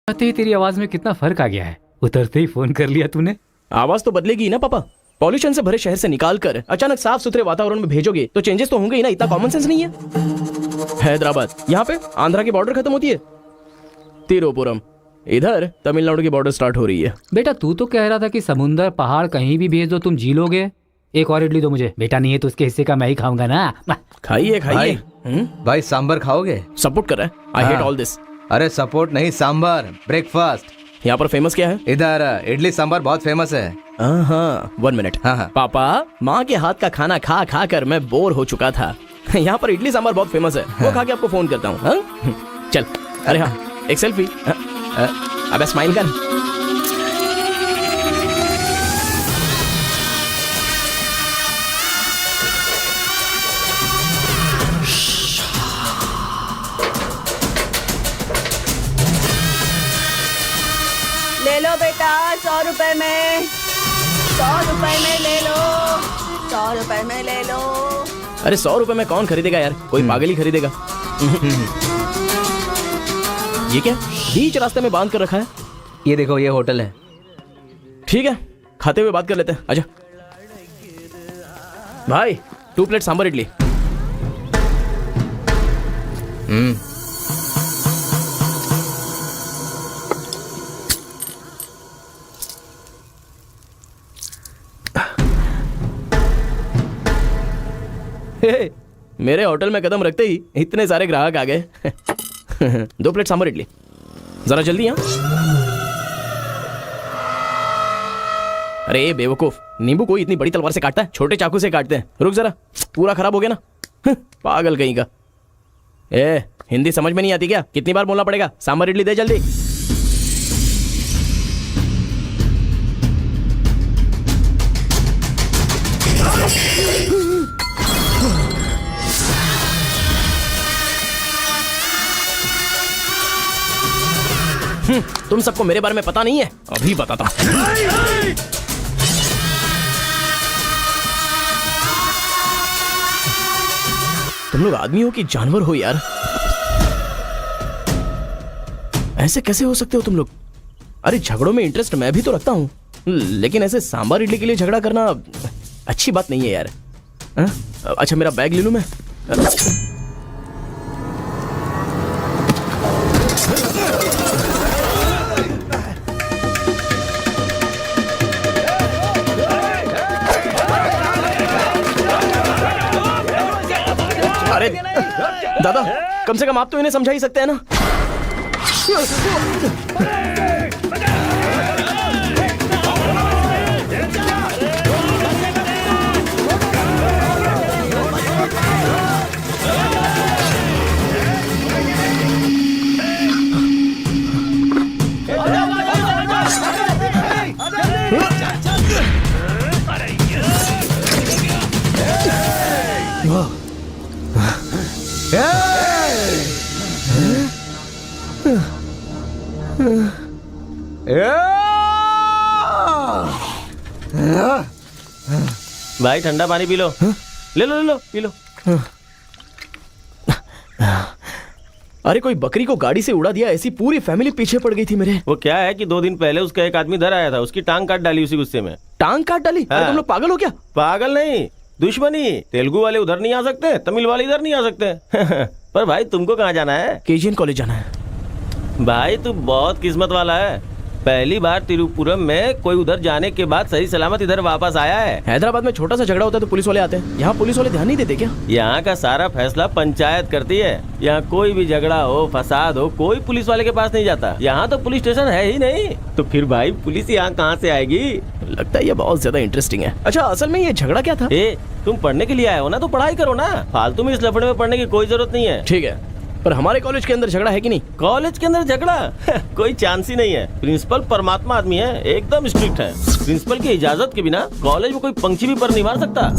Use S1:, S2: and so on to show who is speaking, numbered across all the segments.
S1: आते ही तेरी आवाज में कितना फर्क आ गया है। उतरते ही फोन कर लिया तूने।
S2: आवाज तो बदलेगी ना पापा। पॉल्यूशन से भरे शहर से निकाल कर अचानक साफ सुथरे वातावरण में भेजोगे तो चेंजेस तो होंगे ही ना। इतना कॉमन सेंस नहीं है। हैदराबाद यहाँ पे आंध्रा की बॉर्डर खत्म होती है, तिरुपुरम इधर तमिलनाडु की बॉर्डर स्टार्ट हो रही है।
S1: बेटा तू तो कह रहा था कि समुंदर पहाड़ कहीं भी भेज दो तुम जी लोगे। एक और इडली दो मुझे। बेटा नहीं है तो उसके हिस्से का मैं ही खाऊंगा ना।
S2: खाइए खाइए।
S3: भाई सांबर खाओगे?
S2: सपोर्ट कर रहा है। I hate all this.
S3: अरे सपोर्ट नहीं, सांबर ब्रेकफास्ट।
S2: यहाँ पर फेमस क्या है?
S3: इधर इडली सांबर बहुत फेमस है।
S2: हाँ 1 मिनट।
S3: हाँ।
S2: पापा माँ के हाथ का खाना खा खा कर मैं बोर हो चुका था। यहाँ पर इडली सांबर बहुत फेमस है। वो खा के आपको फोन करता हूँ। चल। अरे हाँ एक सेल्फी। अबे स्माइल कर।
S4: ले लो बेटा 100 रुपए में, 100 रुपए में ले लो, 100 रुपए में ले लो।
S2: अरे 100 रुपए में कौन खरीदेगा यार, कोई पागल ही खरीदेगा। ये क्या बीच रास्ते में बांध कर रखा है?
S3: ये देखो ये होटल है।
S2: ठीक है खाते हुए बात कर लेते हैं। आजा भाई 2 प्लेट सांबर इडली। हे, मेरे होटल में कदम रखते ही इतने सारे ग्राहक आ गए। 2 प्लेट सांबर इडली जरा जल्दी। यहाँ अरे बेवकूफ, नींबू कोई इतनी बड़ी तलवार से काटता है? छोटे चाकू से काटते हैं। रुक जरा, पूरा खराब हो गया ना। पागल कहीं का। हिंदी समझ में नहीं आती क्या? कितनी बार बोलना पड़ेगा? सांबर इडली दे जल्दी। तुम सबको मेरे बारे में पता नहीं है, अभी बताता हूं। तुम लोग आदमी हो कि जानवर हो यार? ऐसे कैसे हो सकते हो तुम लोग? अरे झगड़ों में इंटरेस्ट मैं भी तो रखता हूं, लेकिन ऐसे सांबर इडली के लिए झगड़ा करना अच्छी बात नहीं है यार। अच्छा मेरा बैग ले लूं मैं? अरे दादा कम से कम आप तो इन्हें समझा ही सकते हैं ना।
S5: भाई ठंडा पानी पी लो। ले लो ले लो पी लो।
S2: अरे कोई बकरी को गाड़ी से उड़ा दिया, ऐसी पूरी फैमिली पीछे पड़ गई थी मेरे।
S5: वो क्या है कि 2 दिन पहले उसका एक आदमी इधर आया था, उसकी टांग काट डाली उसी गुस्से में।
S2: टांग काट डाली? अरे तुम लोग पागल हो क्या?
S5: पागल नहीं, दुश्मनी। तेलुगु वाले उधर नहीं आ सकते, तमिल वाले इधर नहीं आ सकते। पर भाई तुमको कहाँ जाना है?
S2: केजीएन कॉलेज जाना है।
S5: भाई तू बहुत किस्मत वाला है, पहली बार तिरुपुरम में कोई उधर जाने के बाद सही सलामत इधर वापस आया है।
S2: हैदराबाद में छोटा सा झगड़ा होता है तो पुलिस वाले आते हैं, यहाँ पुलिस वाले ध्यान नहीं देते क्या?
S5: यहाँ का सारा फैसला पंचायत करती है। यहाँ कोई भी झगड़ा हो, फसाद हो, कोई पुलिस वाले के पास नहीं जाता। यहाँ तो पुलिस स्टेशन है ही नहीं, तो फिर भाई पुलिस यहाँ कहाँ से आएगी?
S2: लगता है ये बहुत ज्यादा इंटरेस्टिंग है। अच्छा असल में ये झगड़ा क्या था?
S5: तुम पढ़ने के लिए आए हो ना, तो पढ़ाई करो ना। फालतू में इस लफड़े में पढ़ने की कोई जरूरत नहीं है।
S2: ठीक है, पर हमारे कॉलेज के अंदर झगड़ा है कि नहीं?
S5: कॉलेज के अंदर झगड़ा? कोई चांस ही नहीं है। प्रिंसिपल परमात्मा आदमी है, एकदम स्ट्रिक्ट है। प्रिंसिपल की इजाजत के बिना कॉलेज में कोई पंछी भी पर नहीं मार सकता।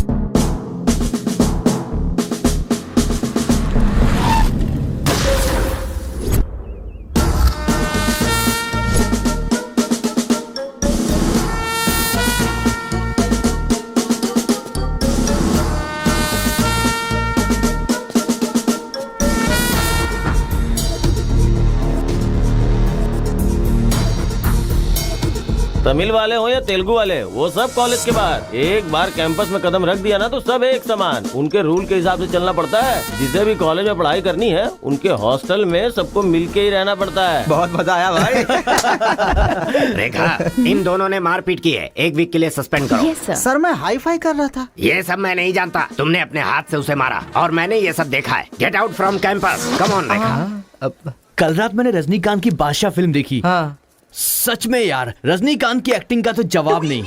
S5: तमिल वाले हो या तेलुगु वाले, वो सब कॉलेज के बाहर। एक बार कैंपस में कदम रख दिया ना तो सब एक समान। उनके रूल के हिसाब से चलना पड़ता है। जिसे भी कॉलेज में पढ़ाई करनी है उनके हॉस्टल में सबको मिलके ही रहना पड़ता है।
S3: बहुत मजा आया भाई।
S6: रेखा, इन दोनों ने मारपीट की है, 1 वीक के लिए सस्पेंड करो।
S4: Yes sir.
S7: सर मैं हाई फाई कर रहा था।
S6: ये सब मैं नहीं जानता, तुमने अपने हाथ से उसे मारा और मैंने ये सब देखा है। Get out from campus, come on Rekha.
S2: कल रात मैंने रजनीकांत की बादशाह फिल्म देखी।
S3: हाँ।
S2: सच में यार, रजनीकांत की एक्टिंग का तो जवाब नहीं।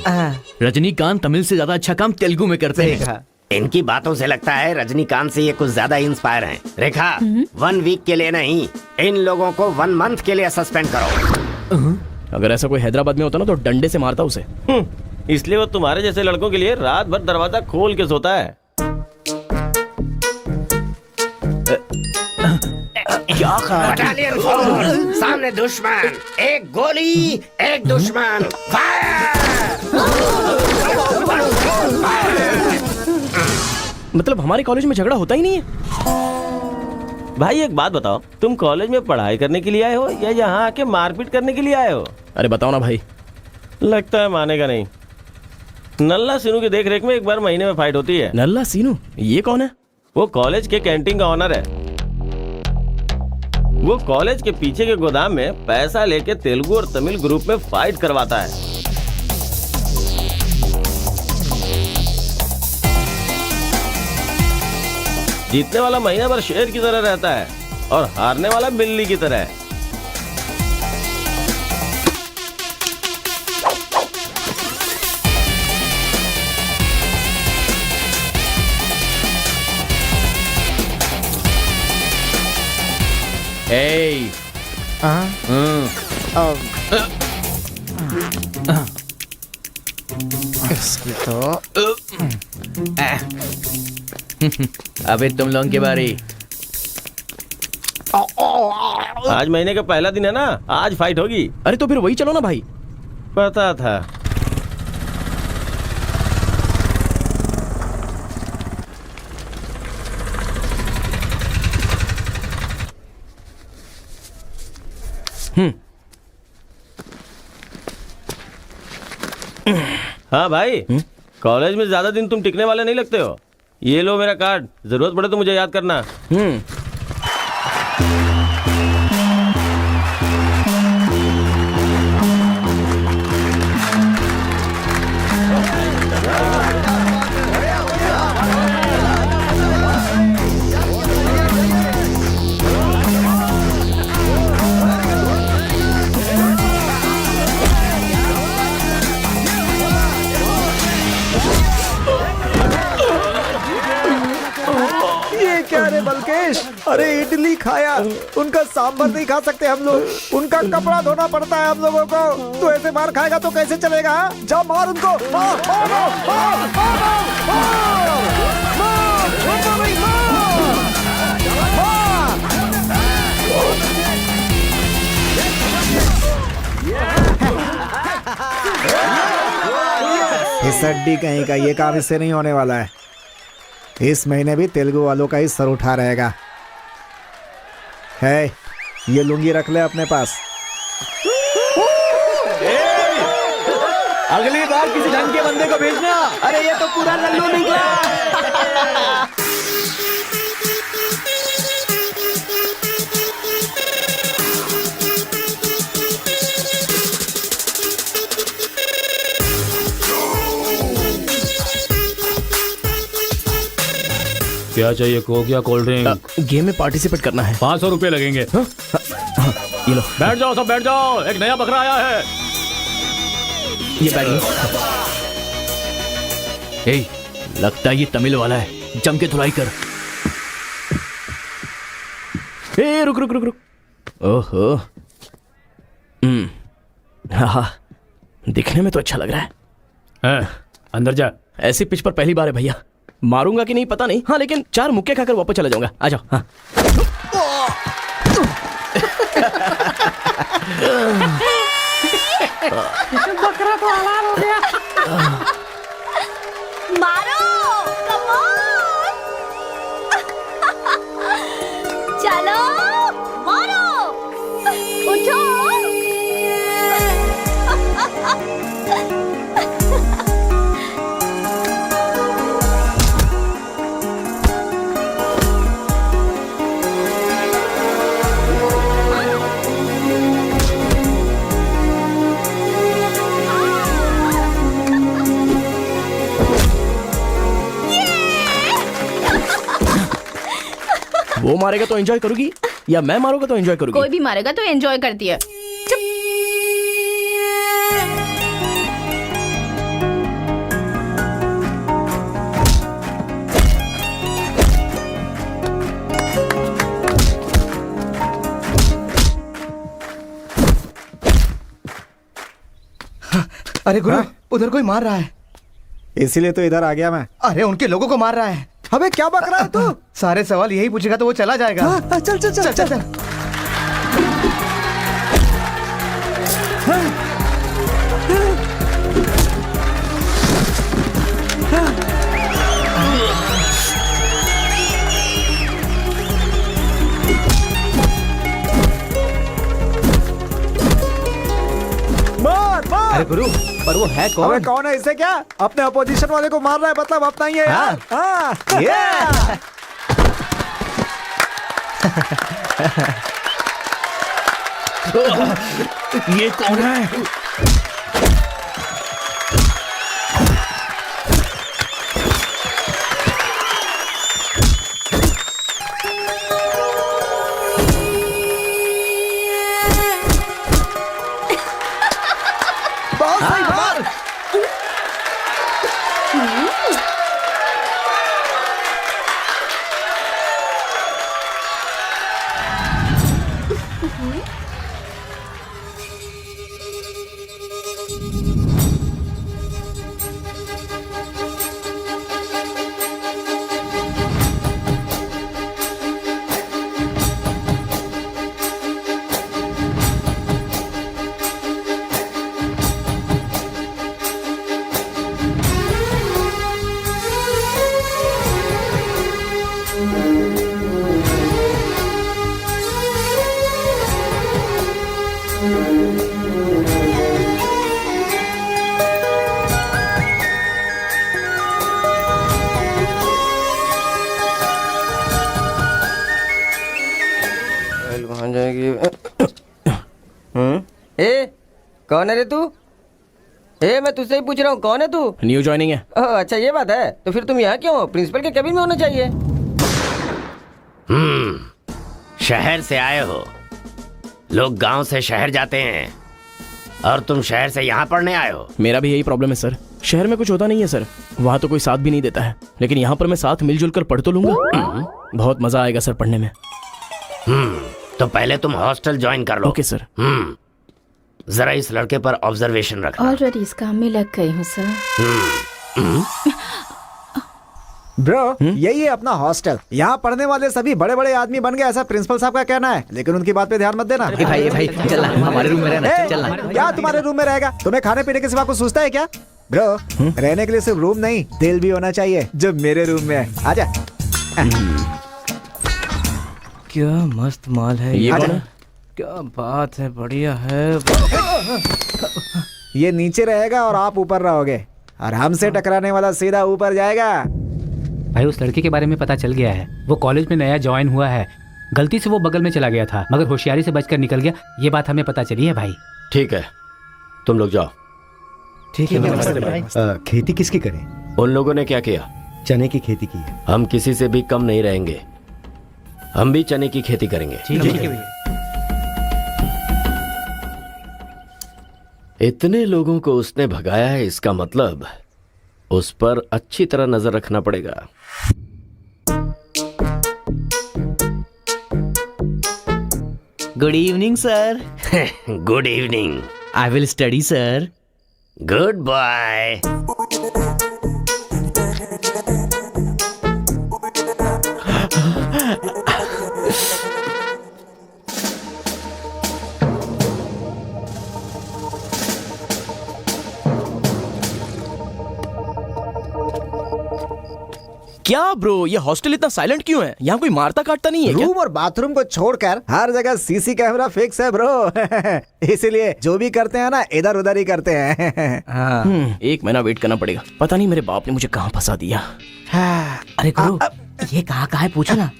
S2: रजनीकांत तमिल से ज्यादा अच्छा काम तेलुगु में करते हैं।
S6: इनकी बातों से लगता है रजनीकांत से ये कुछ ज्यादा इंस्पायर हैं। रेखा, 1 वीक के लिए नहीं, इन लोगों को 1 मंथ के लिए सस्पेंड करो।
S2: अगर ऐसा कोई हैदराबाद में होता ना तो डंडे से मारता उसे।
S5: इसलिए वो तुम्हारे जैसे लड़कों के लिए रात भर दरवाजा खोल के सोता है।
S2: क्या खा
S6: बटालियन फॉरवर्ड, सामने दुश्मन, एक गोली, एक दुश्मन,
S2: मतलब हमारे कॉलेज में झगड़ा होता ही नहीं है।
S5: भाई एक बात बताओ, तुम कॉलेज में पढ़ाई करने के लिए आए हो या यहाँ आके मारपीट करने के लिए आए हो?
S2: अरे बताओ ना भाई।
S5: लगता है मानेगा नहीं। नल्ला सिनू की देख रेख में एक बार महीने में फाइट होती है।
S2: नल्ला सीनू, ये कौन है?
S5: वो कॉलेज के कैंटीन का ऑनर है। वो कॉलेज के पीछे के गोदाम में पैसा लेके तेलुगु और तमिल ग्रुप में फाइट करवाता है। जीतने वाला महीना भर शेर की तरह रहता है और हारने वाला बिल्ली की तरह।
S2: Hey.
S7: इसकी तो
S2: अबे तुम लोगों की बारी।
S5: आज महीने का पहला दिन है ना, आज फाइट होगी।
S2: अरे तो फिर वही चलो ना भाई।
S5: पता था। हाँ भाई, कॉलेज में ज्यादा दिन तुम टिकने वाले नहीं लगते हो। ये लो मेरा कार्ड, जरूरत पड़े तो मुझे याद करना।
S7: ये क्या रे बलकेश, अरे इडली खाया, उनका सांभर नहीं खा सकते हम लोग, उनका कपड़ा धोना पड़ता है हम लोगों को। तो ऐसे मार खाएगा तो कैसे चलेगा? जा मार उनको, मार मार मार मार मार इस हड्डी कहीं का ये काम इससे नहीं होने वाला है। इस महीने भी तेलुगु वालों का ही सर उठा रहेगा। है, ये लुंगी रख ले अपने पास।
S2: अगली बार किसी ढंग के बंदे को भेजना।
S7: अरे ये तो पूरा लल्लू निकला।
S1: क्या चाहिए, कोक या कोल्ड ड्रिंक?
S2: गेम में पार्टिसिपेट करना है।
S1: 500 रुपए लगेंगे।
S2: ये लो,
S1: बैठ जाओ, सब बैठ जाओ, एक नया बकरा आया है।
S2: ये बैग लो। ए, लगता है ये तमिल वाला है, जम के धुलाई कर। ए, रुक रुक रुक रुक। ओहो, हाँ, दिखने में तो अच्छा लग रहा है।
S1: अंदर जा।
S2: ऐसी पिच पर पहली बार है भैया। मारूंगा कि नहीं पता नहीं, हाँ लेकिन 4 मुक्के खाकर वापस चला जाऊंगा। आ जाओ। हाँ।
S4: बकरा तो हलाल हो गया। मारो, कम ऑन। चलो, मारो, उठो।
S2: वो मारेगा तो एंजॉय करोगी या मैं मारूंगा तो एंजॉय करोगी?
S8: कोई भी मारेगा तो एंजॉय करती है।
S3: अरे गुरु, उधर कोई मार रहा है।
S7: इसीलिए तो इधर आ गया मैं।
S3: अरे उनके लोगों को मार रहा है।
S7: अबे क्या बक रहा है तू?
S3: सारे सवाल यही पूछेगा तो वो चला जाएगा।
S7: हाँ, चल चल चल चल, चल। मार मार।
S3: अरे गुरु, पर वो है
S7: अबे
S3: कौन?
S7: कौन है? इससे क्या? अपने अपोजिशन वाले को मार रहा है, मतलब अपना ही है यार। हाँ।
S3: ये कौन है?
S7: बहुत सही मार।
S3: वहां जाएगी। ए, कौन है रे तू? ए, मैं तुझसे ही पूछ रहा हूँ, कौन है तू?
S2: न्यू ज्वाइनिंग है।
S3: ओह, अच्छा ये बात है। तो फिर तुम यहाँ क्यों हो? प्रिंसिपल के केबिन में होना चाहिए।
S6: शहर से आए हो। लोग गांव से शहर जाते हैं और तुम शहर से यहाँ पढ़ने आए हो।
S2: मेरा भी यही प्रॉब्लम है सर। शहर में कुछ होता नहीं है सर, वहाँ तो कोई साथ भी नहीं देता है, लेकिन यहाँ पर मैं साथ मिलजुल कर पढ़ तो लूंगा। बहुत मजा आएगा सर पढ़ने में।
S6: तो पहले तुम हॉस्टल ज्वाइन कर लो।
S2: Okay sir.
S6: जरा इस लड़के पर ऑब्जर्वेशन रखना।
S8: ऑलरेडी इस काम में लग गई हूँ सर।
S7: ब्रो, यही है अपना हॉस्टल। यहाँ पढ़ने वाले सभी बड़े बड़े आदमी बन गए, ऐसा प्रिंसिपल साहब का कहना है, लेकिन उनकी बात पे ध्यान मत देना।
S3: भाई चल हमारे रूम में रहना।
S7: ए, क्या तुम्हारे रूम में रहेगा? तुम्हें खाने पीने के सिवा कुछ सोचता है क्या? ब्रो, रहने के लिए सिर्फ रूम नहीं, दिल भी होना चाहिए, जो मेरे रूम में है। आजा।
S3: क्या मस्त माल है
S2: ये
S7: आजा।
S2: कौन है?
S3: क्या बात है, बढ़िया है।
S7: ये नीचे रहेगा और आप ऊपर रहोगे, और हमसे टकराने वाला सीधा ऊपर जाएगा।
S1: भाई उस लड़के के बारे में पता चल गया है। वो कॉलेज में नया ज्वाइन हुआ है। गलती से वो बगल में चला गया था, मगर होशियारी से बचकर निकल गया। ये बात हमें पता चली है भाई।
S5: ठीक है, तुम लोग जाओ।
S3: ठीक है।
S9: खेती किसकी करें?
S5: उन लोगों ने क्या किया?
S9: चने की खेती की है।
S5: हम किसी से भी कम नहीं रहेंगे। हम भी चने की खेती करेंगे।
S3: ठीक है।
S5: इतने लोगों को उसने भगाया है, इसका मतलब उस पर अच्छी तरह नजर रखना पड़ेगा।
S3: Good evening sir.
S6: Good evening.
S3: I will study sir.
S6: Goodbye.
S2: क्या ब्रो, ये हॉस्टल इतना साइलेंट क्यों है? यहाँ कोई मारता काटता नहीं है क्या?
S7: रूम और बाथरूम को छोड़कर हर जगह सीसी कैमरा फिक्स है ब्रो। इसीलिए जो भी करते हैं ना, इधर उधर ही करते हैं।
S3: हाँ।
S2: एक महीना वेट करना पड़ेगा। पता नहीं मेरे बाप ने मुझे कहाँ फंसा दिया।
S3: अरे गुरु, ये कहाँ है पूछो ना।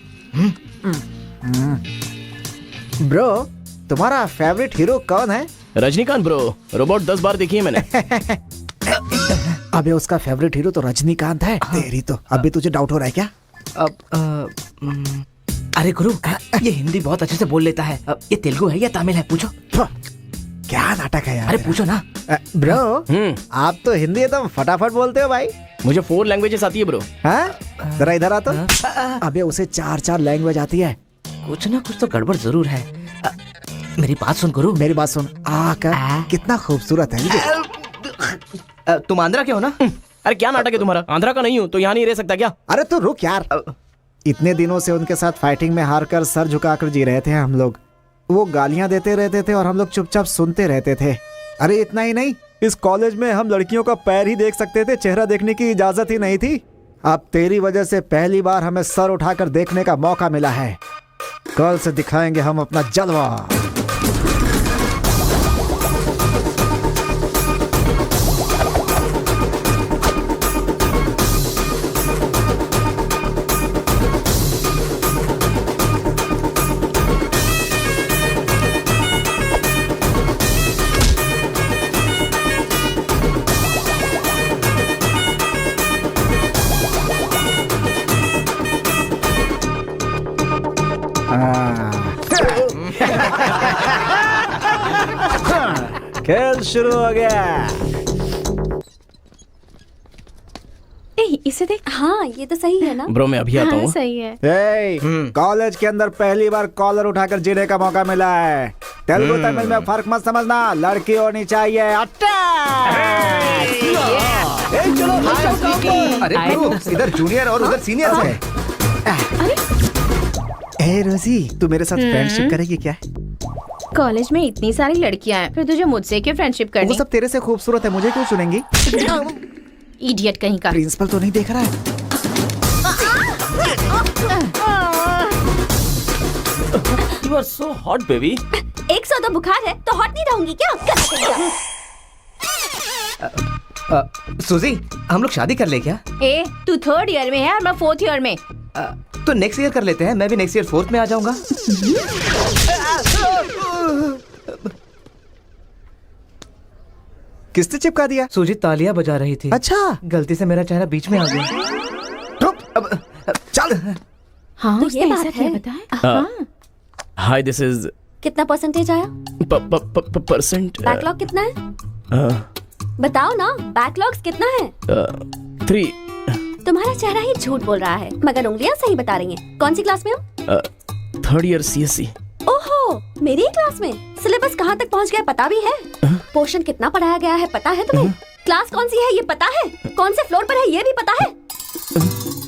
S7: ब्रो, तुम्हारा फेवरेट हीरो कौन है?
S2: रजनीकांत ब्रो, रोबोट 10 बार देखी है मैंने।
S7: अबे उसका फेवरेट हीरो तो रजनीकांत है। तेरी तो अब भी तुझे डाउट हो रहा है क्या?
S3: अब
S2: अरे गुरु, ये हिंदी बहुत अच्छे से बोल लेता है। ये तेलुगु है या तमिल है, पूछो।
S7: क्या नाटक है यार।
S2: अरे पूछो ना।
S7: ब्रो, आप तो हिंदी एकदम फटाफट बोलते हो भाई।
S2: मुझे 4 लैंग्वेजेस आती है ब्रो।
S7: हाँ, जरा इधर आ तो। अबे उसे 4 लैंग्वेज आती है।
S2: कुछ ना कुछ तो गड़बड़ जरूर है। मेरी बात सुन गुरु।
S7: मेरी बात सुन। कितना खूबसूरत है।
S2: तुम आंध्रा के हो ना? अरे क्या नाटक है तुम्हारा? आंध्रा का नहीं हूँ तो यहाँ नहीं रह सकता क्या?
S7: अरे तो रुक यार। इतने दिनों से उनके साथ फाइटिंग में हारकर सर झुकाकर जी रहे थे हम लोग। वो गालियां देते रहते थे और हम लोग चुपचाप सुनते रहते थे। अरे इतना ही नहीं, इस कॉलेज में हम लड़कियों का पैर ही देख सकते थे, चेहरा देखने की इजाजत ही नहीं थी। अब तेरी वजह से पहली बार हमें सर उठाकर देखने का मौका मिला है। कल से दिखाएंगे हम अपना जलवा। खेल शुरू हो गया।
S8: इसे देख।
S4: हाँ ये तो सही है ना।
S2: ब्रो मैं अभी आता हूँ।
S8: सही है।
S7: कॉलेज के अंदर पहली बार कॉलर उठाकर जीने का मौका मिला है। तेलुगु तमिल में फर्क मत समझना, लड़की होनी चाहिए।
S9: अरे ब्रो, इधर जूनियर और उधर सीनियर है।
S7: ए रोजी, तू मेरे साथ फ्रेंडशिप करेगी क्या?
S8: कॉलेज में इतनी सारी लड़कियां हैं, फिर तुझे मुझसे क्यों फ्रेंडशिप
S7: वो
S8: करनी?
S7: सब तेरे से खूबसूरत है, मुझे क्यों चुनेंगी?
S8: इडियट कहीं का।
S7: प्रिंसिपल तो नहीं देख रहा है।
S5: You are so hot, baby.
S4: 102 बुखार है तो हॉट नहीं रहूंगी क्या?
S2: सुजी, हम लोग शादी कर ले क्या?
S8: ए, तू 3rd ईयर में है और मैं 4th ईयर में।
S2: तो नेक्स्ट ईयर कर लेते हैं। मैं भी नेक्स्ट ईयर 4th में आ जाऊंगा।
S7: किसने चिपका दिया?
S2: सूजी तालियां बजा रही थी।
S7: अच्छा,
S2: गलती से मेरा चेहरा बीच में आ गया।
S7: चल।
S8: हाँ,
S4: तो
S8: उसने
S4: ये
S8: ऐसा
S4: बात
S8: क्या
S4: है।
S8: बताया? हाँ।
S2: हाय, दिस इज
S4: कितना परसेंटेज आया?
S2: परसेंट।
S4: बैकलॉग कितना है? बताओ ना, बैकलॉग्स कितना है?
S2: 3।
S4: तुम्हारा चेहरा ही झूठ बोल रहा है, मगर उंगलियां सही बता रही हैं। कौन सी क्लास में हो?
S2: 3rd year CSE।
S4: ओहो, मेरी ही क्लास में। सिलेबस कहाँ तक पहुँच गया पता भी है? पोर्शन कितना पढ़ाया गया है पता है तुम्हें? क्लास कौन सी है ये पता है? कौन से फ्लोर पर है ये भी पता है?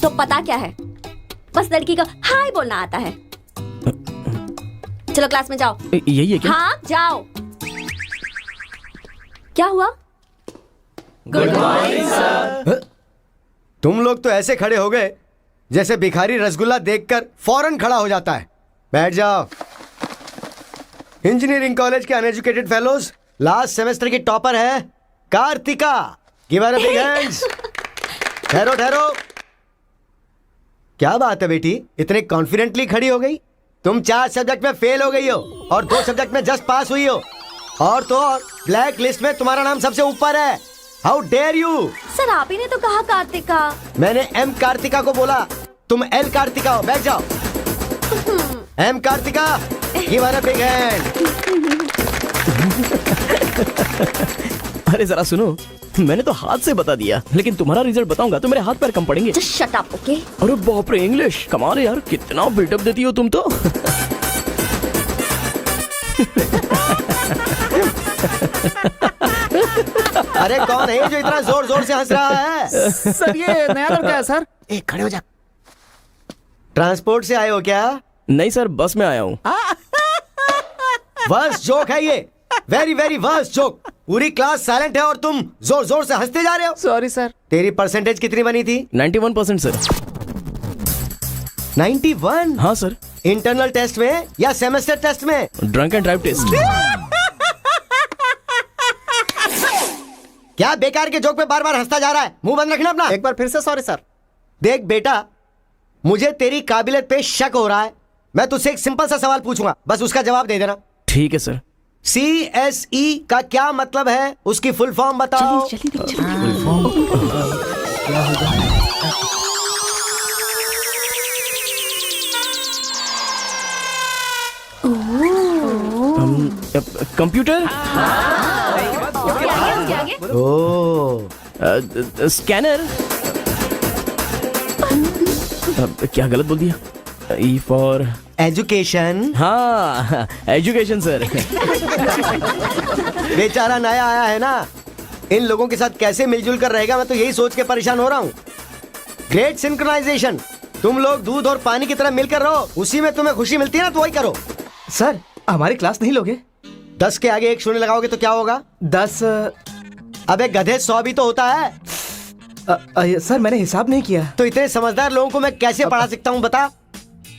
S4: तो पता क्या है? बस लड़की को हाय बोलना आता है। चलो क्लास में जाओ।
S2: यही है क्या?
S4: हाँ जाओ। क्या हुआ?
S5: Good morning, sir.
S9: तुम लोग तो ऐसे खड़े हो गए जैसे भिखारी रसगुल्ला देखकर फौरन खड़ा हो जाता है। बैठ जाओ। इंजीनियरिंग कॉलेज के अनएजुकेटेड फेलोज, लास्ट सेमेस्टर की टॉपर है Kartika. Give her a big hands. ठहरो ठहरो। क्या बात है बेटी, इतने कॉन्फिडेंटली खड़ी हो गई? तुम 4 सब्जेक्ट में फेल हो गई हो और 2 सब्जेक्ट में जस्ट पास हुई हो, और तो और ब्लैक लिस्ट में तुम्हारा नाम सबसे ऊपर है। How dare you?
S4: सर आप ही ने तो कहा कार्तिका।
S9: मैंने एम कार्तिका को बोला, तुम एल कार्तिका हो। बैठ जाओ। Am Kartika, give her a big hand.
S2: अरे जरा सुनो, मैंने तो हाथ से बता दिया, लेकिन तुम्हारा रिजल्ट बताऊंगा तो मेरे हाथ पैर कम पड़ेंगे।
S4: Just shut up, okay?
S2: अरे बाप रे, इंग्लिश कमाल है यार, कितना बिल्डअप देती हो तुम तो।
S9: अरे कौन है जो इतना जोर जोर से हंस रहा है?
S7: सर ये नया लड़का है सर। एक खड़े हो जा।
S9: ट्रांसपोर्ट से आए हो क्या?
S2: नहीं सर, बस में आया हूँ।
S9: वर्स्ट जोक है ये, वेरी वेरी वर्स्ट जोक। पूरी क्लास साइलेंट है और तुम जोर जोर से हंसते जा रहे हो।
S7: Sorry sir.
S9: तेरी परसेंटेज कितनी बनी थी?
S2: 91% सर।
S9: 91?
S2: हाँ सर।
S9: इंटरनल टेस्ट में या सेमेस्टर टेस्ट में?
S2: Drunk and drive test.
S9: क्या बेकार के जोक पे बार बार हंसता जा रहा है? मुंह बंद रखना अपना।
S7: एक बार फिर से सॉरी सर।
S9: देख बेटा, मुझे तेरी काबिलियत पे शक हो रहा है। मैं तुझसे एक सिंपल सा सवाल पूछूंगा, बस उसका जवाब दे देना।
S2: ठीक है सर।
S9: CSE का क्या मतलब है? उसकी फुल फॉर्म बताओ।
S2: कंप्यूटर,
S8: उसके आगे
S9: ओ
S2: स्कैनर। क्या गलत बोल दिया? E for
S9: education.
S2: हाँ, एजुकेशन सर।
S9: बेचारा नया आया है ना, इन लोगों के साथ कैसे मिलजुल कर रहेगा, मैं तो यही सोच के परेशान हो रहा हूँ। Great synchronization. तुम लोग दूध और पानी की तरह मिलकर रहो, उसी में तुम्हें खुशी मिलती है ना, तो वही करो।
S2: सर हमारी क्लास नहीं लोगे?
S9: 10 के आगे 1 शून्य लगाओगे तो क्या होगा?
S2: 10।
S9: अबे गधे 100 भी तो होता है।
S2: सर मैंने हिसाब नहीं किया।
S9: तो इतने समझदार लोगों को मैं कैसे पढ़ा सकता हूँ बता?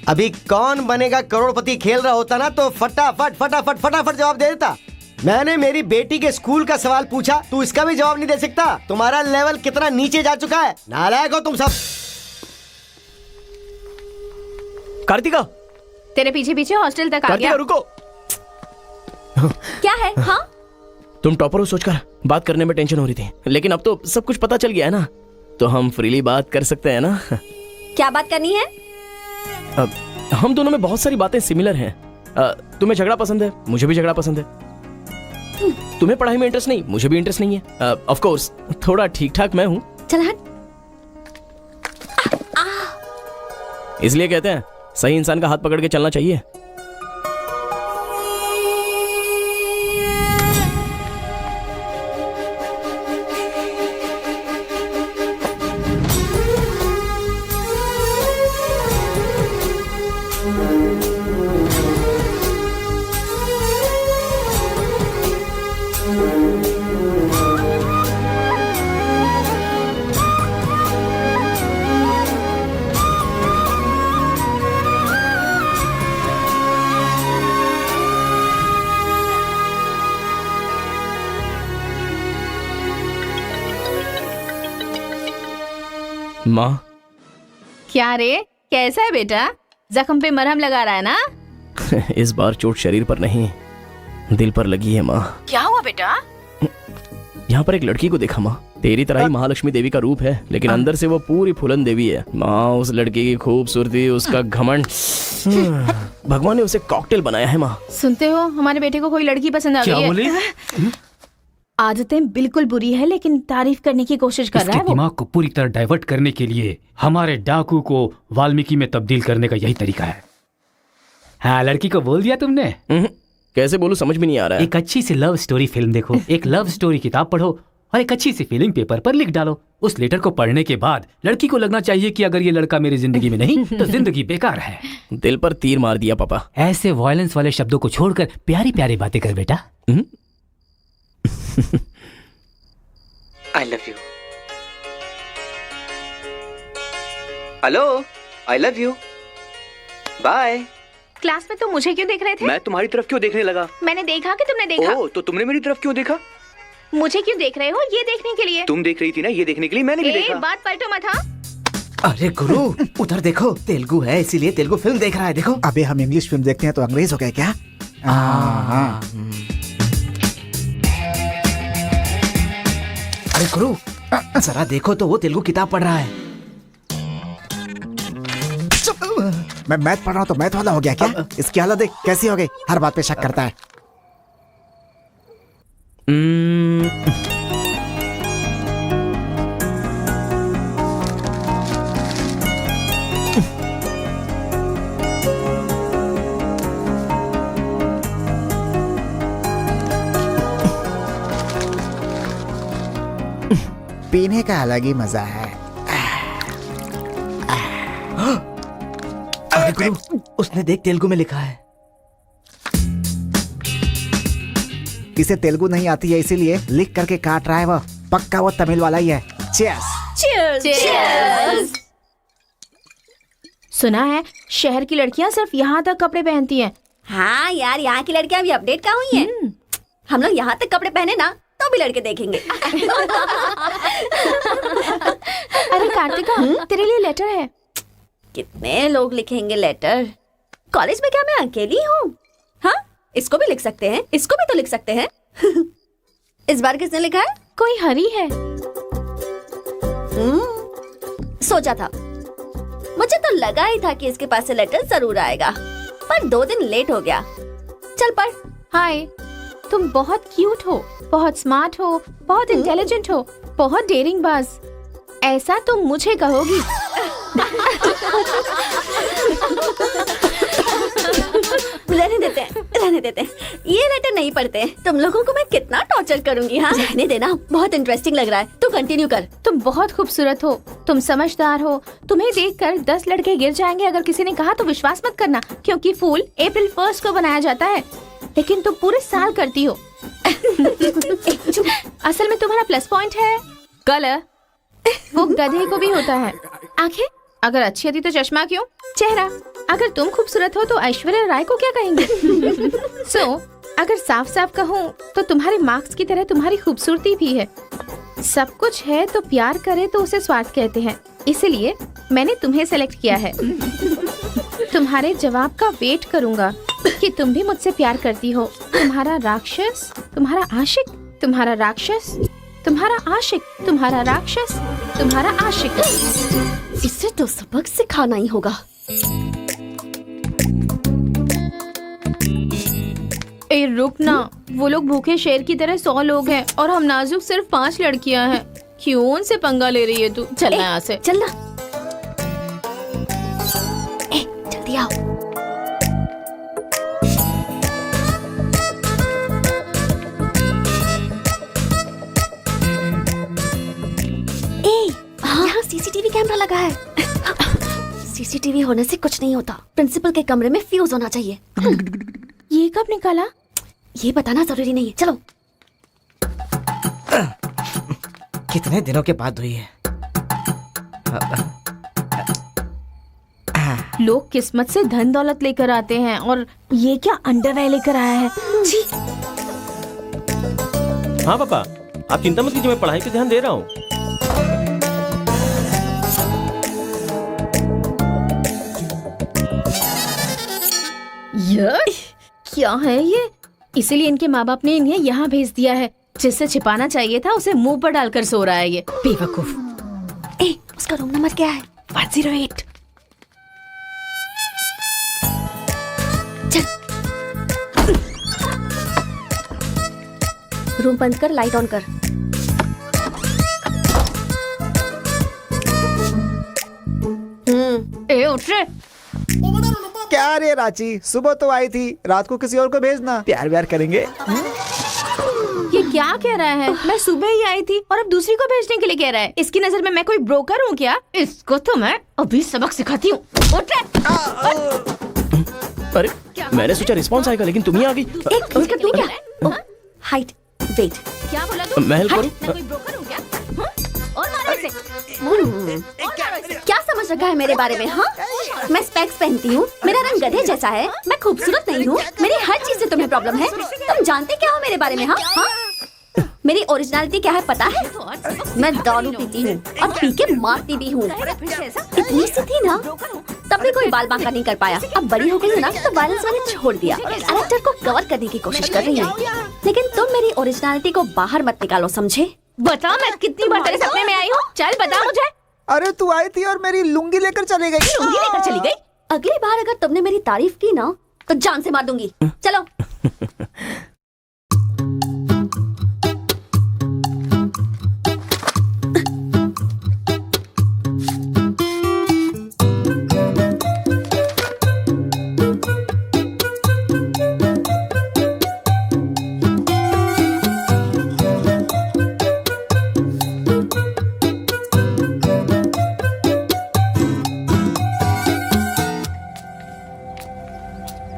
S9: अभी कौन बनेगा करोड़पति खेल रहा होता ना, तो फटाफट फटाफट फटाफट जवाब दे देता। मैंने मेरी बेटी के स्कूल का सवाल पूछा, तू इसका भी जवाब नहीं दे सकता। तुम्हारा लेवल कितना नीचे जा चुका है, नालायक हो तुम सब।
S2: कार्तिका,
S8: तेरे पीछे पीछे हॉस्टल तक आ
S2: कार्तिका
S8: गया।
S2: रुको।
S4: क्या है? हाँ,
S2: तुम टॉपर हो सोचकर बात करने में टेंशन हो रही थी, लेकिन अब तो सब कुछ पता चल गया है ना, तो हम फ्रीली बात कर सकते हैं ना।
S4: क्या बात करनी है?
S2: अब हम दोनों में बहुत सारी बातें सिमिलर हैं। तुम्हें झगड़ा पसंद है, मुझे भी झगड़ा पसंद है। तुम्हें पढ़ाई में इंटरेस्ट नहीं, मुझे भी इंटरेस्ट नहीं है। ऑफ कोर्स थोड़ा ठीक ठाक मैं हूँ,
S4: चल हट।
S2: इसलिए कहते हैं सही इंसान का हाथ पकड़ के चलना चाहिए। माँ,
S8: क्या रे, कैसा है बेटा? जख्म पे मरहम लगा रहा है ना?
S2: इस बार चोट शरीर पर नहीं, दिल पर लगी है माँ।
S8: क्या हुआ बेटा?
S2: यहाँ पर एक लड़की को देखा माँ, तेरी तरह ही महालक्ष्मी देवी का रूप है, लेकिन अंदर से वो पूरी फूलन देवी है। माँ, उस लड़की की खूबसूरती, उसका घमंड, भगवान ने उसे कॉकटेल बनाया है माँ।
S8: सुनते हो, हमारे बेटे को कोई लड़की पसंद आ गई है। आदतें बिल्कुल बुरी है, लेकिन तारीफ करने की कोशिश कर रहा है
S1: इसके
S8: वो।
S1: दिमाग को पूरी तरह डाइवर्ट करने के लिए हमारे डाकू को वाल्मीकि में तब्दील करने का यही तरीका है। हाँ, लड़की को बोल दिया तुमने?
S2: कैसे बोलूं, समझ में नहीं आ रहा है।
S1: एक अच्छी सी लव स्टोरी फिल्म देखो, एक लव स्टोरी किताब पढ़ो और एक अच्छी सी फीलिंग पेपर पर लिख डालो। उस लेटर को पढ़ने के बाद लड़की को लगना चाहिए कि अगर ये लड़का मेरी जिंदगी में नहीं तो जिंदगी बेकार है।
S2: दिल पर तीर मार दिया पापा।
S1: ऐसे वायलेंस वाले शब्दों को छोड़कर प्यारी प्यारी बातें कर बेटा।
S10: I love you. Hello, I love you. Bye.
S8: Class में तुम मुझे क्यों देख रहे थे?
S10: मैं तुम्हारी तरफ क्यों देखने लगा?
S8: मैंने देखा कि तुमने देखा।
S10: ओह, तो तुमने मेरी तरफ क्यों देखा?
S8: मुझे क्यों देख रहे हो? ये देखने के लिए।
S10: तुम देख रही थी ना, ये देखने के लिए मैंने भी देखा।
S8: बात पलटो मत। हाँ,
S11: अरे गुरु, उधर देखो, तेलुगु है इसीलिए तेलुगु फिल्म देख रहा है। देखो,
S7: अबे हम इंग्लिश फिल्म देखते हैं तो अंग्रेज हो गए क्या? हाँ।
S11: अरे गुरु, जरा देखो तो वो तेलुगु किताब पढ़ रहा है।
S7: मैं मैथ पढ़ रहा हूँ तो मैथ वाला हो गया क्या? इसकी हालत देख कैसी हो गई, हर बात पे शक करता है। पीने का अलग ही मजा है।
S11: अरे गुरु, उसने देख तेलुगु में लिखा है।
S7: इसे तेलुगु नहीं आती है इसीलिए लिख करके काट रहा है वो। पक्का वो तमिल वाला ही है। चीयर्स।
S4: Cheers.
S8: Cheers. सुना है शहर की लड़कियां सिर्फ यहाँ तक कपड़े पहनती हैं।
S4: हाँ यार, यहाँ की लड़कियां अभी अपडेट कहाँ हुई हैं? हम लोग यहाँ तक कपड़े पहने ना तो भी लड़के देखेंगे।
S8: अरे कार्तिका, तेरे लिए लेटर है।
S4: कितने लोग लिखेंगे लेटर? कॉलेज में क्या मैं अकेली हूँ? हाँ, इसको भी लिख सकते हैं, इसको भी तो लिख सकते हैं। इस बार किसने लिखा है?
S8: कोई हरी है।
S4: सोचा था, मुझे तो लगा ही था कि इसके पास से लेटर जरूर आएगा, पर 2 दिन लेट हो गया। चल पढ़।
S8: हाय, तुम बहुत क्यूट हो, बहुत स्मार्ट हो, बहुत इंटेलिजेंट हो, बहुत डेयरिंग बाज। ऐसा तुम मुझे कहोगी?
S4: रहने देते हैं। ये लेटर नहीं पढ़ते। तुम लोगों को मैं कितना टॉर्चर करूंगी। हाँ रहने देना, बहुत इंटरेस्टिंग लग रहा है। तू कंटिन्यू कर।
S8: तुम बहुत खूबसूरत हो, तुम समझदार हो। तुम्हें देखकर 10 लड़के गिर जाएंगे अगर किसी ने कहा तो विश्वास मत करना, क्योंकि फूल अप्रैल 1 को बनाया जाता है, लेकिन तुम पूरे साल करती हो। असल में तुम्हारा प्लस पॉइंट है कलर। वो गधे को भी होता है। आंखें अगर अच्छी होती तो चश्मा क्यों? चेहरा अगर तुम खूबसूरत हो तो ऐश्वर्या राय को क्या कहेंगे? अगर साफ साफ कहूँ तो तुम्हारे मार्क्स की तरह तुम्हारी खूबसूरती भी है। सब कुछ है तो प्यार करे तो उसे स्वार्थ कहते हैं, इसलिए मैंने तुम्हें सेलेक्ट किया है। तुम्हारे जवाब का वेट करूंगा कि तुम भी मुझसे प्यार करती हो। तुम्हारा राक्षस, तुम्हारा आशिक, तुम्हारा राक्षस, तुम्हारा आशिक, तुम्हारा राक्षस, तुम्हारा आशिक।
S4: इसे तो सबक सिखाना ही होगा।
S8: ए रुक ना, वो लोग भूखे शेर की तरह 100 लोग हैं और हम नाजुक सिर्फ 5 लड़कियां हैं। क्यों उनसे पंगा ले रही है तू? चलना यहाँ से।
S4: चलना। जल्दी आओ। यहाँ सीसीटीवी कैमरा लगा है। सीसीटीवी होने से कुछ नहीं होता। प्रिंसिपल के कमरे में फ्यूज होना चाहिए।
S8: ये कब निकाला?
S4: ये बताना जरूरी नहीं है। चलो।
S11: कितने दिनों के बाद हुई है।
S8: लोग किस्मत से धन दौलत लेकर आते हैं और ये क्या अंडरवेयर लेकर आया है? जी।
S5: हाँ पापा, आप चिंता मत कीजिए, मैं पढ़ाई पे ध्यान दे रहा हूँ।
S8: क्या है ये? इसीलिए इनके माँ बाप ने इन्हें यहाँ भेज दिया है। जिससे छिपाना चाहिए था उसे मुंह पर डालकर सो रहा है ये बेवकूफ।
S4: उसका रूम नंबर क्या है? 108। चल। रूम बंद कर, लाइट ऑन कर।
S8: उठ रे।
S7: क्या रे रांची, सुबह तो आई थी, रात को किसी और को भेजना। प्यार व्यार करेंगे।
S8: ये क्या कह रहा है? मैं सुबह ही आई थी और अब दूसरी को भेजने के लिए कह रहा है। इसकी नजर में मैं कोई ब्रोकर हूँ क्या? इसको तो मैं अभी सबक सिखाती हूँ। उठ रे।
S2: अरे मैंने सोचा रिस्पॉन्स आएगा, लेकिन तुम ही आ गई।
S4: इसका तू क्या? Height, weight.
S8: क्या बोला तू?
S2: मैं हेल्प करूं?
S8: मैं कोई ब्रोकर हूँ क्या? और मारो इसे।
S4: क्या समझ रखा है मेरे बारे में? हाँ, मैं स्पेक्स पहनती हूँ, मेरा रंग गधे जैसा है, मैं खूबसूरत नहीं हूँ, मेरी हर चीज से तुम्हें प्रॉब्लम है। तुम जानते क्या हो मेरे बारे में? हाँ हाँ, मेरी ओरिजिनलिटी क्या है पता है? मैं दारू पीती हूँ और पी के मारती भी हूँ। इतनी सी थी ना, तब भी कोई बाल बांका नहीं कर पाया। अब बड़ी हो गई है ना तो वायलेंस मैंने छोड़ दिया। कैरेक्टर को कवर करने की कोशिश कर रही हूँ, लेकिन तुम मेरी ओरिजिनलिटी को बाहर मत निकालो, समझे?
S8: बता मैं कितनी बार तेरे सपने में आई हूँ? चल बता मुझे।
S7: अरे तू आई थी और मेरी लुंगी लेकर चली गई।
S8: लुंगी लेकर चली गई?
S4: अगली बार अगर तुमने मेरी तारीफ की ना तो जान से मार दूंगी। चलो।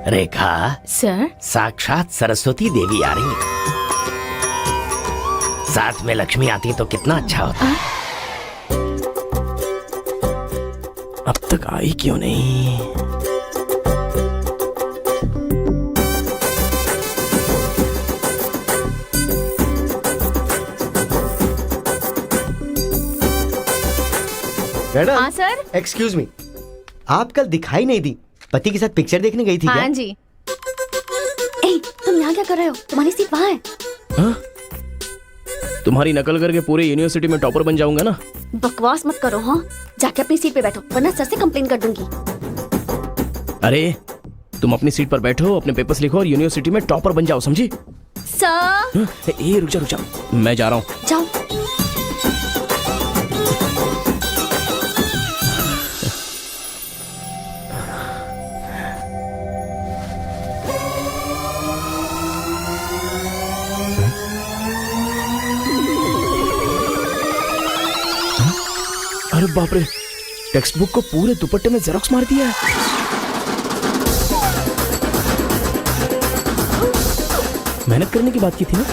S6: रेखा
S8: सर,
S6: साक्षात सरस्वती देवी आ रही है। साथ में लक्ष्मी आती तो कितना अच्छा होता।
S2: अब तक आई क्यों नहीं?
S9: मैडम।
S8: हाँ सर।
S9: एक्सक्यूज मी, आप कल दिखाई नहीं दी। पति के साथ पिक्चर देखने गई थी क्या?
S8: हाँ जी।
S4: तुम यहाँ क्या कर रहे हो? तुम्हारी सीट वहाँ है।
S2: हाँ? तुम्हारी नकल करके पूरे यूनिवर्सिटी में टॉपर बन जाऊंगा ना।
S4: बकवास मत करो। हाँ, जाके अपनी सीट पे बैठो वरना सर से कंप्लेन कर दूंगी।
S2: अरे तुम अपनी सीट पर बैठो, अपने पेपर्स लिखो और यूनिवर्सिटी में टॉपर बन जाओ, समझी?
S4: सर
S2: ए रुक जा, मैं जा रहा हूँ।
S4: जाओ।
S2: अरे बाप रे, टेक्स्ट बुक को पूरे दुपट्टे में जेरोक्स मार दिया है। मेहनत करने की बात की थी ना।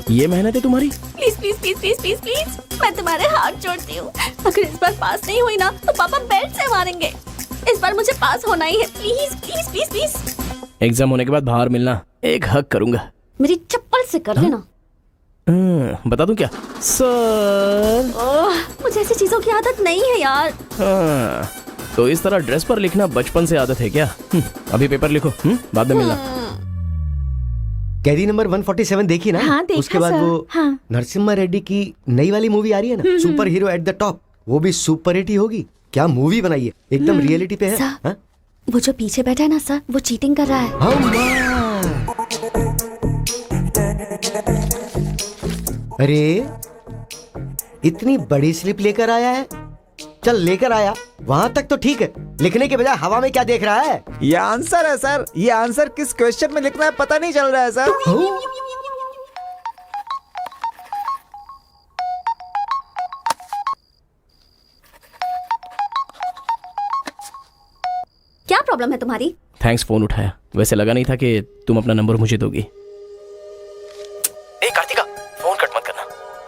S2: ये मेहनत है तुम्हारी।
S4: Please please please please please please मैं तुम्हारे हाथ जोड़ती हूँ। अगर इस बार पास नहीं हुई ना तो पापा बेल्ट से मारेंगे। इस बार मुझे पास होना ही है। Please please please please.
S2: Exam होने के बाद बाहर मिलना, एक हक करूंगा।
S4: मेरी चप्पल से कर लेना।
S2: बता दूं क्या सर?
S4: मुझे ऐसी चीजों की आदत नहीं है यार।
S2: तो इस तरह ड्रेस पर लिखना बचपन से आदत है क्या? अभी पेपर लिखो, बाद में मिलना।
S9: कैदी नंबर 147 देखी ना?
S8: हाँ, देखा
S9: उसके बाद
S8: सर।
S9: वो
S8: हाँ।
S9: नरसिम्हा रेड्डी की नई वाली मूवी आ रही है ना, super hero at the top, वो भी सुपर हिट ही होगी। क्या मूवी बनाई है, एकदम रियलिटी पे है।
S4: सर,
S9: हाँ?
S4: वो जो पीछे बैठा है ना सर, वो चीटिंग कर रहा है।
S9: अरे इतनी बड़ी स्लिप लेकर आया है। चल लेकर आया, वहां तक तो ठीक है, लिखने के बजाय हवा में क्या देख रहा है?
S7: ये आंसर है सर। ये आंसर किस क्वेश्चन में लिखना है पता नहीं चल रहा है सर।
S4: क्या प्रॉब्लम है तुम्हारी?
S2: थैंक्स फोन उठाया, वैसे लगा नहीं था कि तुम अपना नंबर मुझे दोगी। ए कार्तिका, फोन कट मत करना,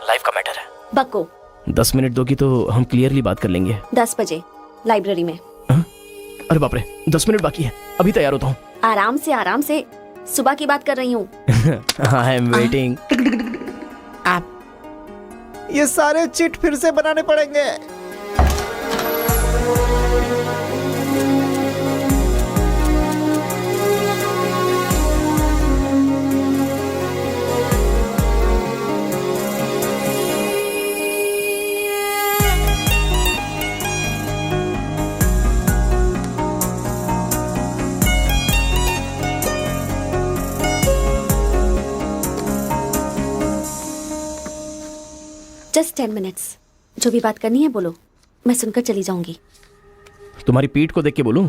S2: लाइफ का मैटर है।
S4: बक्को
S2: 10 मिनट दोगी तो हम क्लियरली बात कर लेंगे।
S4: 10 बजे लाइब्रेरी में।
S2: अरे बाप रे, 10 मिनट बाकी है, अभी तैयार होता हूँ।
S4: आराम से सुबह की बात कर रही हूँ।
S2: I am waiting.
S7: ये सारे चिट फिर से बनाने पड़ेंगे।
S4: Just 10 minutes. जो भी बात करनी है बोलो, मैं सुनकर चली जाऊंगी।
S2: तुम्हारी पीठ को देख के बोलूं?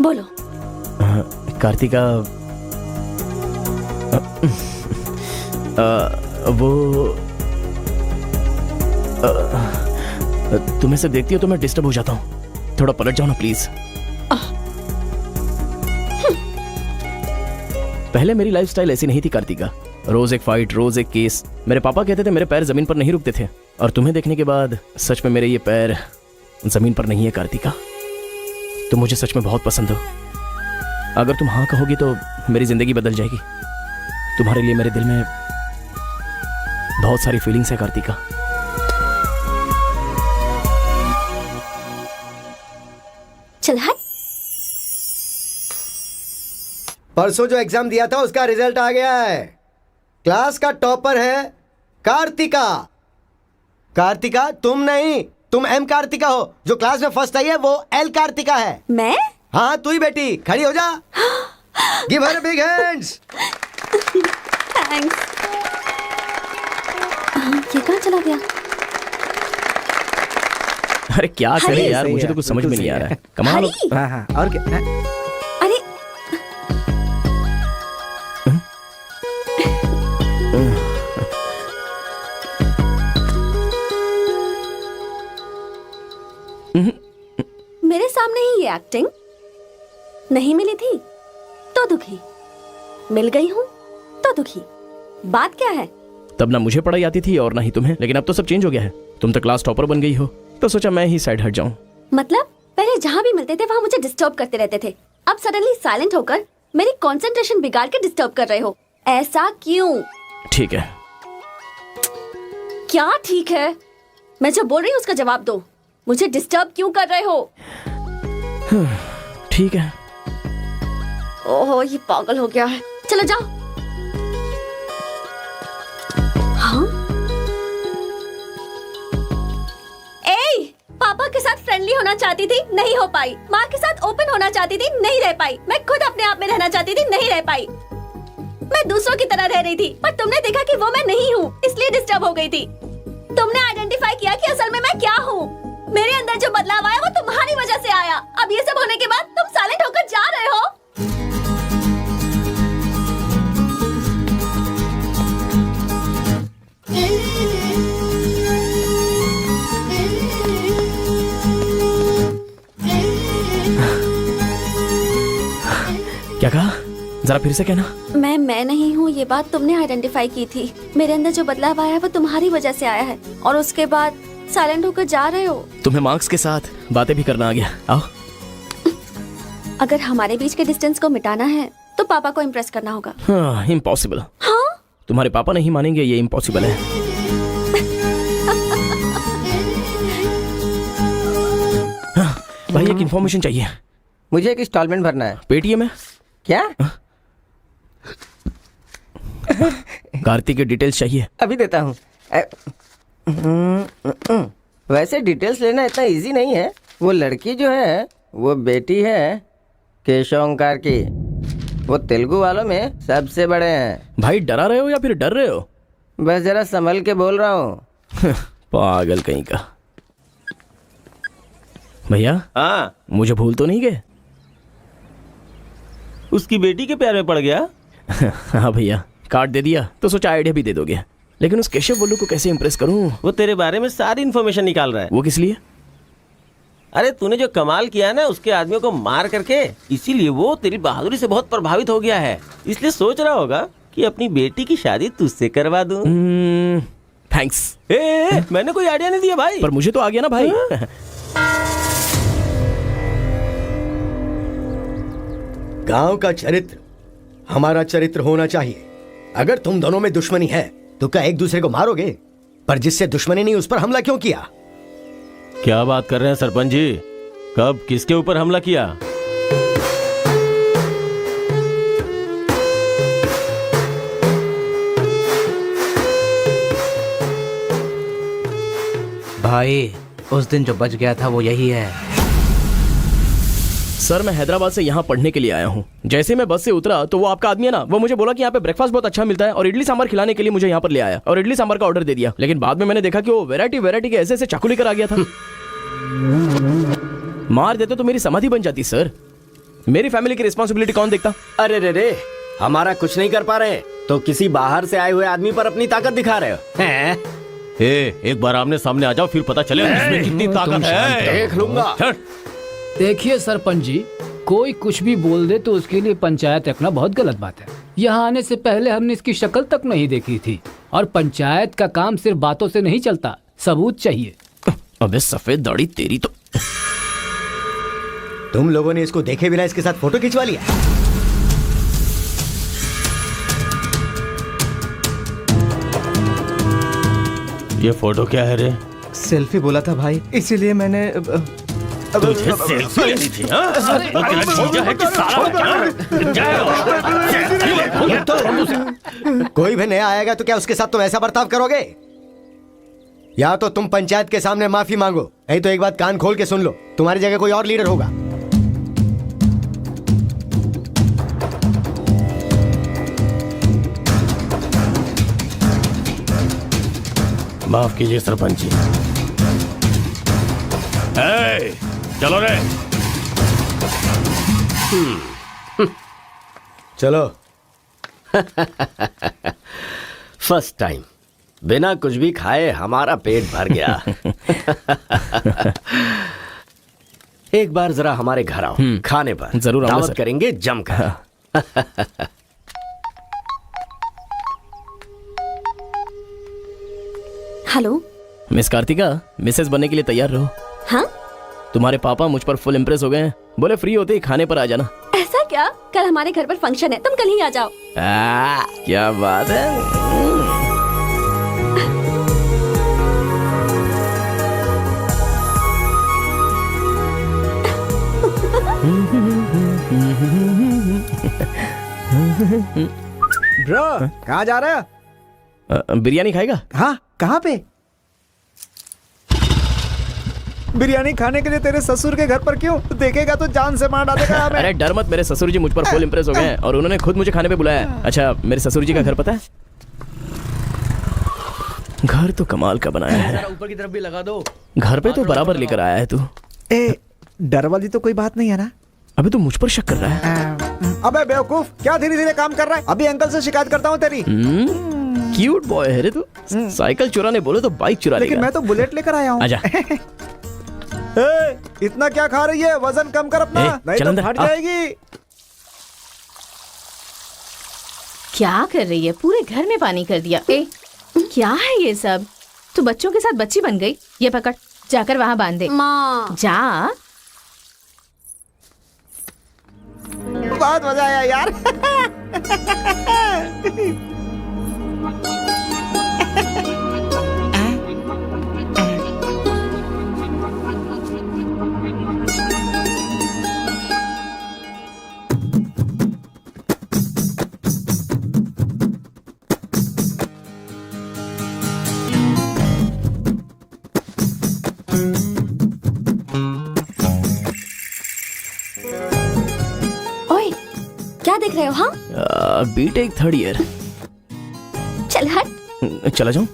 S4: बोलो।
S2: कार्तिका, वो तुम ऐसे देखती हो तो मैं डिस्टर्ब हो जाता हूँ, थोड़ा पलट जाओ ना प्लीज। पहले मेरी लाइफस्टाइल ऐसी नहीं थी कार्तिका, रोज एक फाइट, रोज एक केस। मेरे पापा कहते थे मेरे पैर जमीन पर नहीं रुकते थे, और तुम्हें देखने के बाद सच में मेरे ये पैर जमीन पर नहीं है कार्तिका। तुम मुझे सच में बहुत पसंद हो। अगर तुम हाँ कहोगी तो मेरी जिंदगी बदल जाएगी। तुम्हारे लिए मेरे दिल में बहुत सारी फीलिंग्स है कार्तिका।
S4: चल हट।
S9: परसों जो एग्जाम दिया था उसका रिजल्ट आ गया है। क्लास का टॉपर है कार्तिका। कार्तिका तुम नहीं, तुम एम कार्तिका हो। जो क्लास में फर्स्ट आई है वो एल कार्तिका है।
S4: मैं?
S9: हाँ तू ही बेटी, खड़ी हो जा। Give her big hands.
S4: Thanks. ये कहाँ चला गया?
S2: अरे क्या करे यार, मुझे तो कुछ समझ में नहीं आ रहा है। कमाल।
S7: हाँ हाँ, और क्या?
S4: अरे मेरे सामने ही ये एक्टिंग। नहीं मिली थी तो दुखी, मिल गई हूँ तो दुखी। बात क्या है?
S2: तब ना मुझे पढ़ाई आती थी और ना ही तुम्हें, लेकिन अब तो सब चेंज हो गया है। तुम तो क्लास टॉपर बन गई हो, तो सोचा मैं ही साइड हट जाऊं।
S4: मतलब पहले जहाँ भी मिलते थे वहाँ मुझे डिस्टर्ब करते रहते थे, अब सडनली साइलेंट होकर मेरी कंसंट्रेशन बिगाड़ के डिस्टर्ब कर रहे हो। ऐसा क्यों?
S2: ठीक है।
S4: क्या ठीक है? मैं जो बोल रही हूँ उसका जवाब दो। मुझे डिस्टर्ब क्यों कर रहे हो?
S2: ठीक है।
S4: ओहो ये पागल हो गया है। चलो जाओ। होना चाहती थी, नहीं हो पाई। माँ के साथ ओपन होना चाहती थी, नहीं रह पाई। मैं खुद अपने आप में रहना चाहती थी, नहीं रह पाई। मैं दूसरों की तरह रह रही थी, पर तुमने देखा कि वो मैं नहीं हूँ, इसलिए डिस्टर्ब हो गई थी। तुमने आइडेंटिफाई किया कि असल में मैं क्या हूँ। मेरे अंदर जो बदलाव आया वो तुम्हारी वजह से आया। अब ये सब होने के बाद तुम साइलेंट होकर जा रहे हो।
S2: क्या कहा? जरा फिर से कहना।
S4: मैं नहीं हूँ, ये बात तुमने आइडेंटिफाई की थी। मेरे अंदर जो बदलाव आया है वो तुम्हारी वजह से आया है, और उसके बाद साइलेंट होकर जा रहे हो।
S2: तुम्हें मार्क्स के साथ बातें भी करना आ गया। आओ।
S4: अगर हमारे बीच के डिस्टेंस को मिटाना है तो पापा को इम्प्रेस करना होगा।
S2: हाँ, इम्पॉसिबल।
S4: हाँ?
S2: तुम्हारे पापा नहीं मानेंगे, ये इम्पॉसिबल है। हाँ, भाई एक इन्फॉर्मेशन चाहिए।
S3: मुझे एक इंस्टॉलमेंट भरना है।
S2: पेटीएम है
S3: क्या?
S2: कार्तिक की डिटेल्स चाहिए।
S3: अभी देता हूँ। वैसे डिटेल्स लेना इतना इजी नहीं है। वो लड़की जो है वो बेटी है केशव ओंकार की। वो तेलुगु वालों में सबसे बड़े हैं।
S2: भाई डरा रहे हो या फिर डर रहे हो?
S3: बस जरा संभल के बोल रहा हूँ।
S2: पागल कहीं का। भैया,
S5: हाँ,
S2: मुझे भूल तो नहीं गए?
S5: उसकी बेटी के प्यार में पड़ गया।
S2: हाँ भैया, कार्ड दे दिया तो सोचा आइडिया भी दे दोगे, लेकिन उस केशव बोलू को कैसे इंप्रेस करूं?
S5: वो तेरे बारे में सारी इन्फॉर्मेशन निकाल रहा है।
S2: वो किस लिए?
S5: अरे तूने जो कमाल किया ना उसके आदमियों को मार करके, इसीलिए वो तेरी बहादुरी से बहुत प्रभावित हो गया है। इसलिए सोच रहा होगा कि अपनी बेटी की शादी तुझसे करवा दूं।
S2: थैंक्स।
S5: मैंने कोई आइडिया नहीं दिया भाई।
S2: पर मुझे तो आ गया ना भाई।
S9: गांव का चरित्र हमारा चरित्र होना चाहिए। अगर तुम दोनों में दुश्मनी है तो क्या एक दूसरे को मारोगे? पर जिससे दुश्मनी नहीं उस पर हमला क्यों किया?
S5: क्या बात कर रहे हैं सरपंच जी? कब किसके ऊपर हमला किया?
S11: भाई उस दिन जो बच गया था वो यही है।
S2: सर मैं हैदराबाद से यहाँ पढ़ने के लिए आया हूँ। जैसे मैं बस से उतरा तो वो आपका आदमी है ना, वो मुझे बोला कि यहाँ पे ब्रेकफास्ट बहुत अच्छा मिलता है और इडली सांभर खिलाने के लिए मुझे यहाँ पर ले आया और इडली सांभर का ऑर्डर दे दिया। लेकिन बाद में मैंने देखा कि वो वैरायटी के ऐसे ऐसे चाकू लेकर आ गया था। मार देते तो मेरी समाधि बन जाती सर। मेरी फैमिली की रिस्पॉन्सिबिलिटी कौन देखता?
S6: अरे रे हमारा कुछ नहीं कर पा रहे तो किसी बाहर से आए हुए आदमी पर अपनी ताकत दिखा रहे हो हैं?
S5: एक बार आमने सामने आ जाओ, फिर पता चले इसमें कितनी ताकत है।
S6: देख लूंगा।
S1: देखिए सरपंच जी, कोई कुछ भी बोल दे तो उसके लिए पंचायत रखना बहुत गलत बात है। यहाँ आने से पहले हमने इसकी शक्ल तक नहीं देखी थी, और पंचायत का काम सिर्फ बातों से नहीं चलता, सबूत चाहिए।
S2: अबे सफेद दाढ़ी तेरी तो।
S9: तुम लोगों ने इसको देखे बिना इसके साथ फोटो खिंचवा लिया।
S5: ये फोटो क्या है रे?
S11: सेल्फी बोला था भाई, इसीलिए मैंने
S5: तुझे सेल्फी लेनी थी, हाँ? वो तेरा जीजा है कि साला?
S9: कोई भी नया आएगा तो क्या उसके साथ तुम ऐसा बर्ताव करोगे? या तो तुम पंचायत के सामने माफी मांगो, नहीं तो एक बात कान खोल के सुन लो, तुम्हारी जगह कोई और लीडर होगा।
S5: माफ कीजिए सरपंच जी। चलो रे।
S9: चलो।
S6: फर्स्ट टाइम बिना कुछ भी खाए हमारा पेट भर गया। एक बार जरा हमारे घर आओ, खाने पर
S2: जरूर आऊंगा
S6: दावत
S2: सर।
S6: करेंगे जमकर।
S4: हेलो
S2: मिस कार्तिका, मिसेस बनने के लिए तैयार रहो।
S4: हाँ,
S2: तुम्हारे पापा मुझ पर फुल इम्प्रेस हो गए हैं, बोले फ्री होते ही खाने पर आ जाना।
S4: ऐसा क्या? कल हमारे घर पर फंक्शन है, तुम कल ही आ जाओ।
S2: क्या बात है।
S7: ब्रो कहाँ जा रहे हो?
S2: बिरयानी खाएगा?
S7: हाँ, कहाँ पे? बिरयानी खाने के लिए तेरे ससुर के घर पर क्यों? देखेगा तो जान से मार डालेगा हमें।
S2: अरे डर मत, मेरे ससुर जी मुझ पर फुल इम्प्रेस हो गए हैं और उन्होंने खुद मुझे खाने पे बुलाया है। अच्छा, मेरे ससुर जी का घर पता है? घर तो कमाल का बनाया है।
S11: ऊपर की तरफ भी लगा दो।
S2: घर पे तो बराबर लेकर आया है तू।
S7: ए, डर वाली तो कोई बात नहीं है ना?
S2: अबे तू मुझ पर शक कर रहा है?
S7: अबे बेवकूफ, क्या धीरे धीरे काम कर रहा है? अभी अंकल से शिकायत करता हूँ तेरी।
S2: क्यूट बॉय है रे तू। साइकिल चुराने बोले तो बाइक चुरा
S7: लेकिन
S2: लेगा।
S7: मैं तो बुलेट लेकर आया हूँ।
S2: आजा।
S7: ए, इतना क्या खा रही है? वजन कम कर अपना,
S2: ए,
S7: नहीं
S2: चल
S7: तो
S2: अंदर,
S7: फट
S2: आ।
S7: जाएगी।
S8: क्या कर रही है? पूरे घर में पानी कर दिया। ए, क्या है ये सब? तू बच्चों के साथ बच्ची बन गई। ये पकड़, जाकर वहाँ बांध दे।
S4: माँ
S8: जा।
S7: बहुत मजा आया यार।
S4: ओए, क्या देख रहे हो? हाँ,
S2: बीटेक थर्ड ईयर।
S4: चल हट।
S2: चला जाऊं?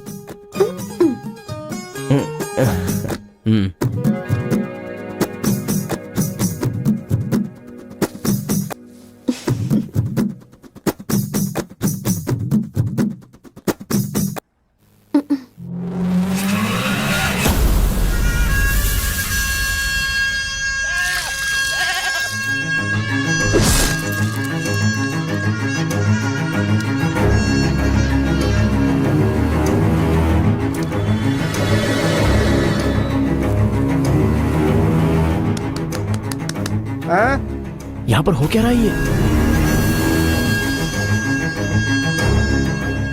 S2: यहाँ पर हो क्या रहा है ये?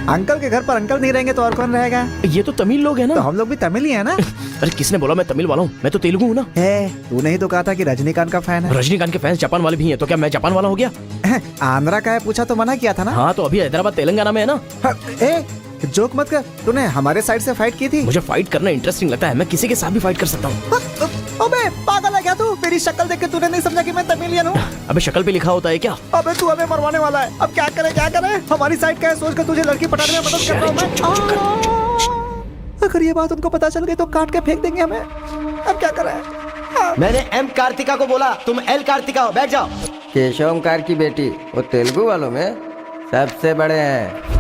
S7: अंकल के घर पर अंकल नहीं रहेंगे तो और कौन रहेगा?
S2: ये तो तमिल लोग हैं ना?
S7: तो हम लोग भी तमिल ही है ना?
S2: अरे किसने बोला मैं तमिल वाला हूँ? मैं तो तेलुगु हूँ ना।
S7: तूने ही तो कहा था कि रजनीकांत का फैन है।
S2: रजनीकांत के फैंस जापान वाले भी हैं, तो क्या मैं जापान वाला हो गया?
S7: आंध्रा का है पूछा तो मना किया था ना?
S2: हाँ, तो अभी हैदराबाद तेलंगाना में है ना।
S7: जोक मत कर, तूने हमारे साइड से फाइट की थी।
S2: मुझे फाइट करना इंटरेस्टिंग लगता है, मैं किसी के साथ भी फाइट कर सकता हूँ।
S7: अबे पागल है क्या तू? मेरी शक्ल देख के तूने नहीं समझा कि मैं तमिलियन हूँ?
S2: अबे शक्ल पे लिखा होता है क्या?
S7: अबे तू हमें मरवाने वाला है। अब क्या करे क्या करे? हमारी साइड का है, सोच कर तुझे लड़की पटाने में मदद कर रहा हूँ मैं। अगर ये बात उनको पता चल गई तो काट के फेंक देंगे हमें। अब क्या करें?
S9: मैंने एम कार्तिका को बोला, तुम एल कार्तिका हो। बैठ जाओ।
S3: केशव ओंकार की बेटी, वो तेलुगु वालों में सबसे बड़े हैं।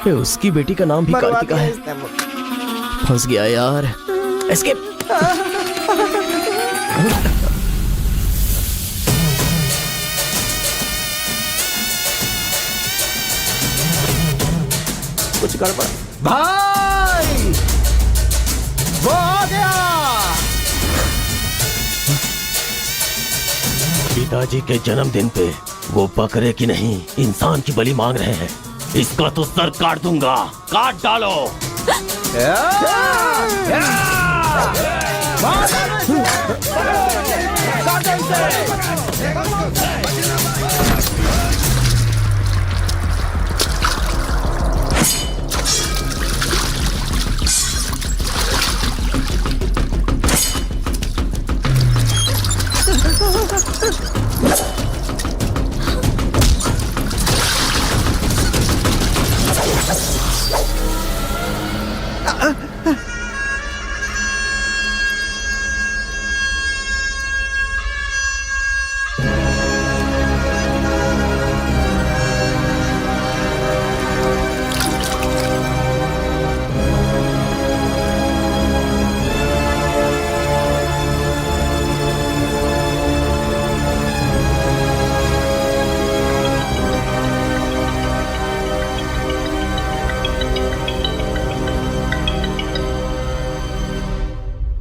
S2: उसकी बेटी का नाम भी कार्तिका है। फंस गया यार। एस्केप।
S7: कुछ गड़बड़। भाई वो आ गया।
S5: पिताजी के जन्मदिन पे वो बकरे की नहीं इंसान की बलि मांग रहे हैं। इसका तो सर काट दूंगा। काट डालो।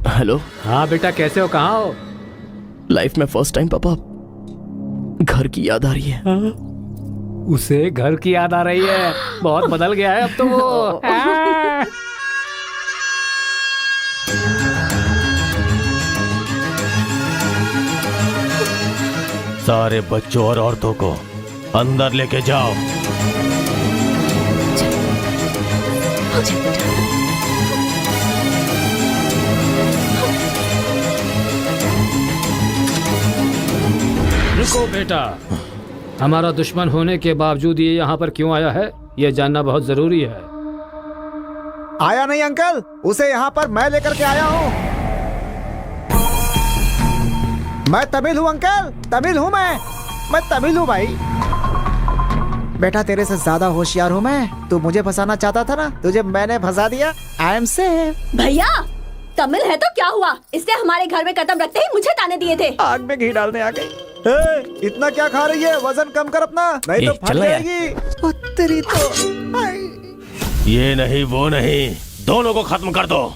S2: हेलो।
S1: हाँ बेटा, कैसे हो? कहाँ हो?
S2: लाइफ में फर्स्ट टाइम पापा घर की याद आ रही है।
S1: उसे घर की याद आ रही है? बहुत बदल गया है अब तो वो।
S5: सारे बच्चों और औरतों को अंदर लेके जाओ।
S4: जा बेटा।
S1: रुको बेटा, हमारा दुश्मन होने के बावजूद ये यहाँ पर क्यों आया है, ये जानना बहुत जरूरी है।
S7: आया नहीं अंकल, उसे यहाँ पर मैं लेकर के आया हूँ। मैं तमिल हूँ अंकल, तमिल हूँ मैं तमिल हूँ भाई। बेटा तेरे से ज्यादा होशियार हूँ मैं। तू मुझे फंसाना चाहता था ना, तुझे मैंने फंसा दिया। I am safe.
S4: भैया तमिल है तो क्या हुआ, इसने हमारे घर में कदम रखते ही मुझे ताने दिए थे।
S7: आग में घी डालने आ गई। इतना क्या खा रही है, वजन कम कर अपना, नहीं तो फट जाएगी। तेरी तो
S5: ये नहीं वो नहीं, दोनों को खत्म कर दो।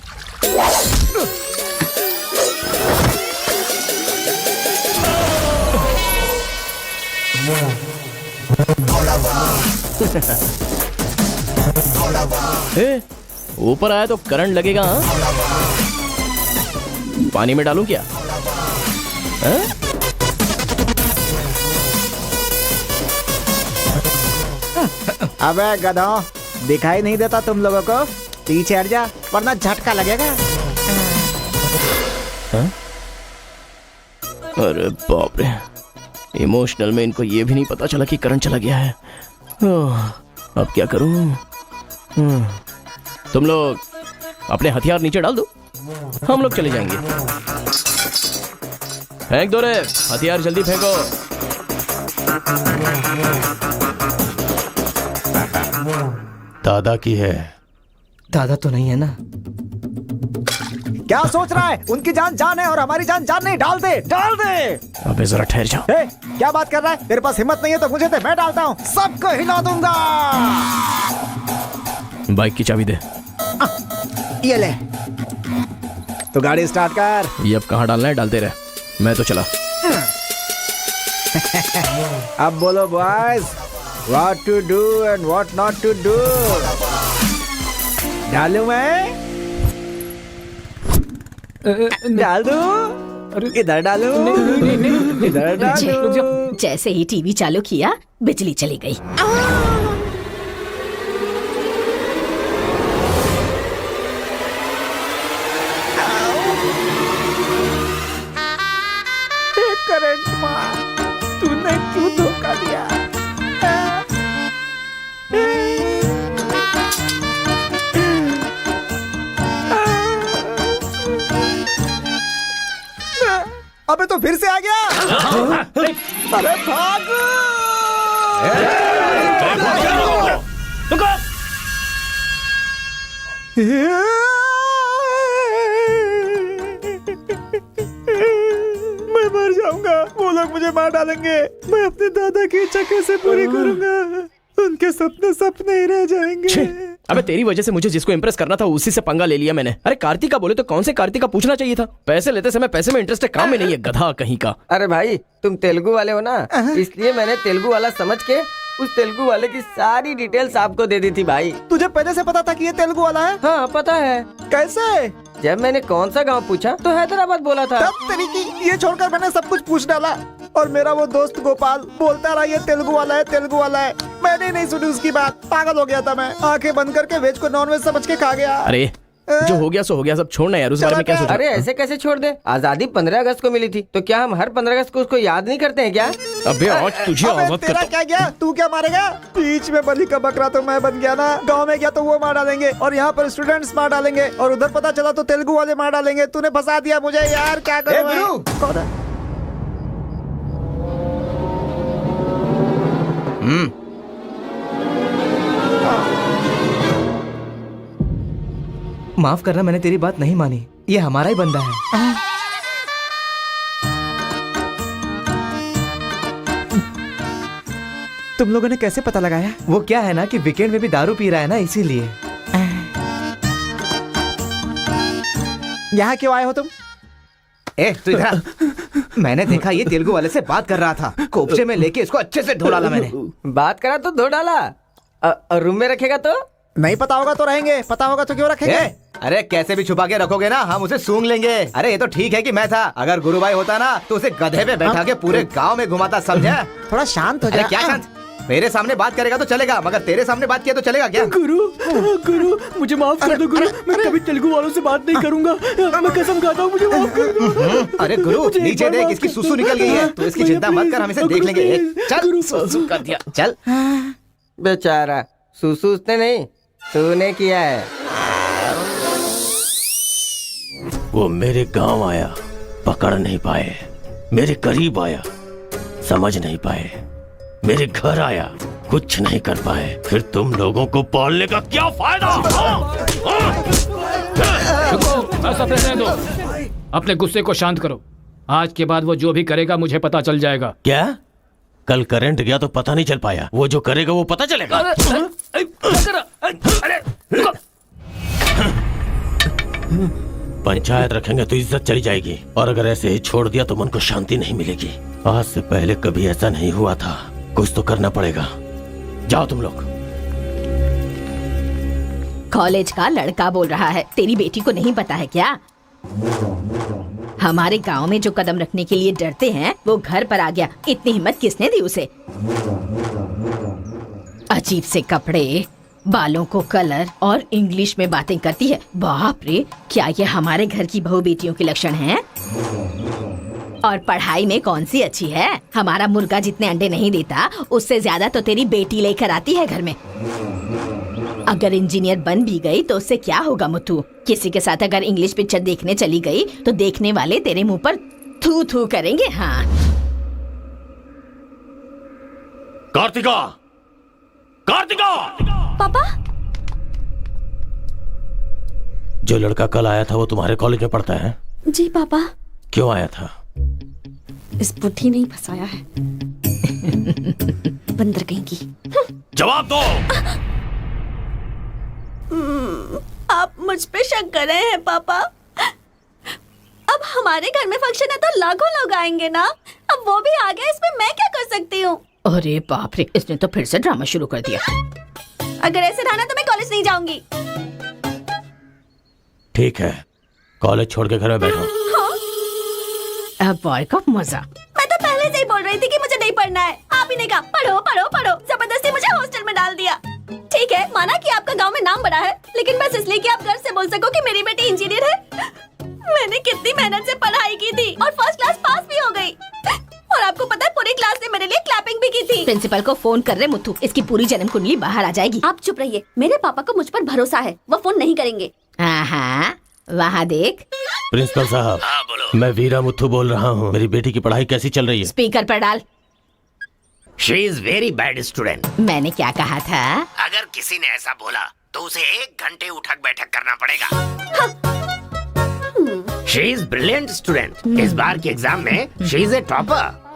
S2: ऊपर आया तो करंट लगेगा। हाँ? पानी में डालूं क्या?
S7: अबे गधों, दिखाई नहीं देता तुम लोगों को? पीछे हट जा वरना झटका लगेगा।
S2: अरे बाप रे, इमोशनल में इनको ये भी नहीं पता चला कि करंट चला गया है। अब क्या करूं? तुम लोग अपने हथियार नीचे डाल दो, हम लोग चले जाएंगे। फेंक दो रे हथियार, जल्दी फेंको।
S5: दादा की है।
S11: दादा तो नहीं है ना?
S7: क्या सोच रहा है? उनकी जान जान है और हमारी जान जान नहीं। डाल दे, डाल दे।
S2: अबे जरा ठहर जाओ।
S7: क्या बात कर रहा है? तेरे पास हिम्मत नहीं है तो मुझे दे, मैं डालता हूँ, सबको हिला दूंगा।
S2: बाइक की चाबी दे।
S7: ये ले, तो गाड़ी स्टार्ट कर।
S2: ये अब कहाँ डालना है डालते रहे, मैं तो चला।
S7: अब बोलो boys, what to do and what not to do. डालूं मैं? डाल दूं? इधर डालूं? इधर डालूं?
S4: जैसे ही टीवी चालू किया बिजली चली गई।
S7: करंट मार, तूने क्यों धोखा दिया? अबे तो फिर से आ गया। अरे भागो! मैं मर जाऊंगा, वो लोग मुझे मार डालेंगे। मैं अपने दादा की इच्छा कैसे पूरी करूंगा? उनके सपने सपने ही रह जाएंगे।
S2: अबे तेरी वजह से मुझे जिसको इम्प्रेस करना था उसी से पंगा ले लिया मैंने। अरे कार्तिका बोले तो कौन से कार्तिका पूछना चाहिए था। पैसे लेते समय पैसे में इंटरेस्ट है, काम में नहीं है, गधा कहीं का।
S3: अरे भाई तुम तेलुगु वाले हो ना, इसलिए मैंने तेलुगु वाला समझ के उस तेलुगु वाले की सारी डिटेल्स आपको दे दी थी भाई।
S7: तुझे पहले से पता था कि ये तेलुगु वाला है?
S3: हाँ पता है।
S7: कैसे?
S3: जब मैंने कौन सा गांव पूछा तो हैदराबाद बोला था।
S7: तब तरीकी ये छोड़कर मैंने सब कुछ पूछ डाला और मेरा वो दोस्त गोपाल बोलता रहा ये तेलुगु वाला है, तेलुगु वाला है। मैंने नहीं सुनी उसकी बात, पागल हो गया था मैं। आंखें बंद करके वेज को नॉन वेज समझ के खा गया।
S2: अरे जो हो गया सो हो गया, सब छोड़ना यार, उस बारे में क्या सोच।
S3: अरे ऐसे कैसे छोड़ दे? आजादी 15 अगस्त को मिली थी, तो क्या हम हर 15 अगस्त को उसको याद नहीं करते हैं क्या?
S2: अबे आज तुझे आजाद
S7: तेरा क्या गया? तू क्या मारेगा? बीच में बलि का बकरा तो मैं बन गया ना। गांव में गया तो वो मार डालेंगे और यहाँ पर स्टूडेंट्स मार डालेंगे और उधर पता चला तो तेलुगु वाले मार डालेंगे। तूने फंसा दिया मुझे यार, क्या करूं?
S11: माफ करना, मैंने तेरी बात नहीं मानी। ये हमारा ही बंदा है।
S7: तुम लोगों ने कैसे पता लगाया?
S11: वो क्या है ना कि वीकेंड में भी दारू पी रहा है ना, इसीलिए।
S7: यहाँ क्यों आए हो तुम?
S11: ए तू इधर। मैंने देखा ये तेलुगु वाले से बात कर रहा था, कोपचे में लेके इसको अच्छे से धो डाला मैंने।
S3: बात करा तो धो डाला। रूम में रखेगा तो?
S7: नहीं पता होगा तो रहेंगे, पता होगा तो क्यों रखेंगे?
S11: अरे कैसे भी छुपा के रखोगे ना, हम उसे सूंघ लेंगे। अरे ये तो ठीक है कि मैं था, अगर गुरु भाई होता ना तो उसे गधे पे बैठा के पूरे गांव में घुमाता, समझा?
S7: थोड़ा शांत हो जा।
S11: क्या शांत? मेरे सामने बात करेगा तो चलेगा, मगर तेरे सामने बात किया तो चलेगा क्या?
S2: गुरु मुझे माफ कर दो गुरु, मैं कभी तेलुगु वालों से बात नहीं करूंगा, मैं कसम खाता हूँ, मुझे माफ कर दो।
S11: अरे गुरु
S2: मुझे एक
S11: नीचे
S2: बार
S11: देख,
S2: माफ
S11: इसकी
S2: कर
S11: सुसु
S2: दो।
S11: निकल गई है, तू इसकी
S2: भैया,
S11: चिंता मत कर, हम इसे देख लेंगे। चल सुसु कर दिया, चल।
S3: बेचारा सुसु उसने नहीं, तूने किया है।
S5: वो मेरे गांव आया, पकड़ नहीं पाए, मेरे करीब आया, समझ नहीं पाए, मेरे घर आया, कुछ नहीं कर पाए, फिर तुम लोगों को पालने का क्या फायदा?
S1: रुको, ऐसा रहने दो। अपने गुस्से को शांत करो। आज के बाद वो जो भी करेगा मुझे पता चल जाएगा।
S5: क्या? कल करंट गया तो पता नहीं चल पाया, वो जो करेगा वो पता चलेगा। पंचायत रखेंगे तो इज्जत चली जाएगी, और अगर ऐसे ही छोड़ दिया तो मन को शांति नहीं मिलेगी। आज से पहले कभी ऐसा नहीं हुआ था, कुछ तो करना पड़ेगा। जाओ तुम लोग।
S8: कॉलेज का लड़का बोल रहा है, तेरी बेटी को नहीं पता है क्या? हमारे गांव में जो कदम रखने के लिए डरते हैं वो घर पर आ गया। इतनी हिम्मत किसने दी उसे? अजीब से कपड़े, बालों को कलर और इंग्लिश में बातें करती है। बाप रे, क्या ये हमारे घर की बहू बेटियों के लक्षण हैं? और पढ़ाई में कौन सी अच्छी है? हमारा मुर्गा जितने अंडे नहीं देता उससे ज्यादा तो तेरी बेटी लेकर आती है घर में। अगर इंजीनियर बन भी गई तो उससे क्या होगा मुथु? किसी के साथ अगर इंग्लिश पिक्चर देखने चली गई तो देखने वाले तेरे मुंह पर थू थू करेंगे। हाँ
S5: कार्तिका, कार्तिका!
S4: पापा,
S5: जो लड़का कल आया था वो तुम्हारे कॉलेज में पढ़ता है?
S4: जी पापा।
S5: क्यों आया था?
S4: इस बुद्धि ने ही फंसाया है। बंदर कहीं की।
S5: जवाब दो।
S4: आप मुझ पे शक कर रहे हैं पापा? अब हमारे घर में फंक्शन है तो लाखों लोग आएंगे ना। अब वो भी आ गया, इसमें मैं क्या कर सकती हूँ?
S8: अरे बाप रे, इसने तो फिर से ड्रामा शुरू कर दिया।
S4: अगर ऐसे रहा ना तो मैं कॉलेज नहीं जाऊंगी।
S5: ठीक है, कॉलेज छोड़ के घर में बैठो।
S8: अब बॉय का मजा।
S4: मैं तो पहले से ही बोल रही थी कि मुझे नहीं पढ़ना है। आप ही ने कहा पढ़ो पढ़ो पढ़ो, जबरदस्ती मुझे हॉस्टल में डाल दिया। ठीक है, माना कि आपका गांव में नाम बड़ा है, लेकिन बस इसलिए कि आप घर से बोल सको कि मेरी बेटी इंजीनियर है। मैंने कितनी मेहनत से पढ़ाई की थी और फर्स्ट क्लास पास भी हो गई। और आपको पता है पूरी क्लास ने मेरे लिए क्लैपिंग भी की थी।
S8: प्रिंसिपल को फोन कर रहे मुथु, इसकी पूरी जन्म कुंडली बाहर आ जाएगी।
S4: आप चुप रहिए, मेरे पापा को मुझ पर भरोसा है, वो फोन नहीं करेंगे।
S8: हाँ, वहाँ देख।
S5: प्रिंसिपल साहब, मैं वीरा मुथु बोल रहा हूँ। मेरी बेटी की पढ़ाई कैसी चल रही है?
S8: स्पीकर पर डाल।
S6: She is very bad student.
S8: मैंने क्या कहा था?
S6: अगर किसी ने ऐसा बोला तो उसे 1 घंटे उठक बैठक करना पड़ेगा। She is brilliant student. इस बार के एग्जाम में शी इज ए टॉपर।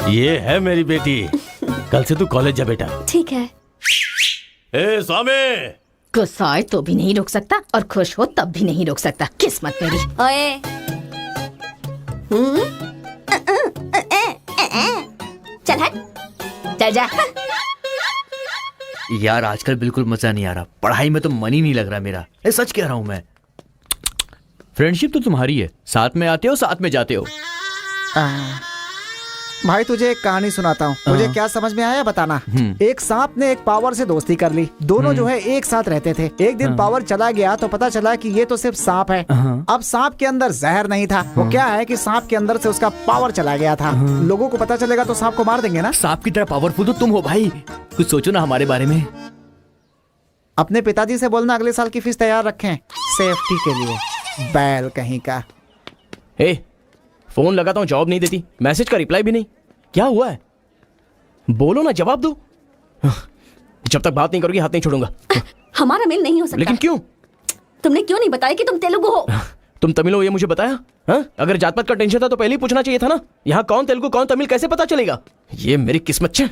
S5: ये है मेरी बेटी। कल से तू कॉलेज जा बेटा।
S4: ठीक है।
S5: ए स्वामी,
S8: गुस्सा आए तो भी नहीं रोक सकता और खुश हो तब भी नहीं रोक सकता। किस्मत मेरी।
S4: ओए, चल हट,
S8: चल जा।
S10: यार आजकल बिल्कुल मजा नहीं आ रहा, पढ़ाई में तो मन ही नहीं लग रहा मेरा। सच कह रहा हूँ मैं। फ्रेंडशिप तो तुम्हारी है, साथ में आते हो साथ में जाते हो।
S7: भाई तुझे एक कहानी सुनाता हूँ, मुझे क्या समझ में आया बताना। एक सांप ने एक पावर से दोस्ती कर ली। दोनों जो है एक साथ रहते थे। एक दिन पावर चला गया तो पता चला कि ये तो सिर्फ सांप है। अब सांप के अंदर जहर नहीं था। वो क्या है कि सांप के अंदर से उसका पावर चला गया था। लोगों को पता चलेगा तो सांप को मार देंगे ना।
S10: सांप की तरह पावरफुल तो तुम हो भाई, कुछ सोचो ना हमारे बारे में।
S7: अपने पिताजी से बोलना अगले साल की फीस तैयार रखें, सेफ्टी के लिए। बैल कहीं का।
S2: ए, फोन लगाता हूँ, जवाब नहीं देती, मैसेज का रिप्लाई भी नहीं। क्या हुआ है? बोलो ना, जवाब दो। जब तक बात नहीं करोगी हाथ नहीं छोड़ूंगा।
S4: हमारा मेल नहीं हो सकता।
S2: लेकिन क्यों?
S4: तुमने क्यों नहीं बताया कि तुम तेलुगु हो?
S2: तुम तमिल हो ये मुझे बताया? हाँ? अगर जात पात का टेंशन था तो पहले ही पूछना चाहिए था ना। यहाँ कौन तेलुगु कौन तमिल कैसे पता चलेगा? ये मेरी किस्मत है।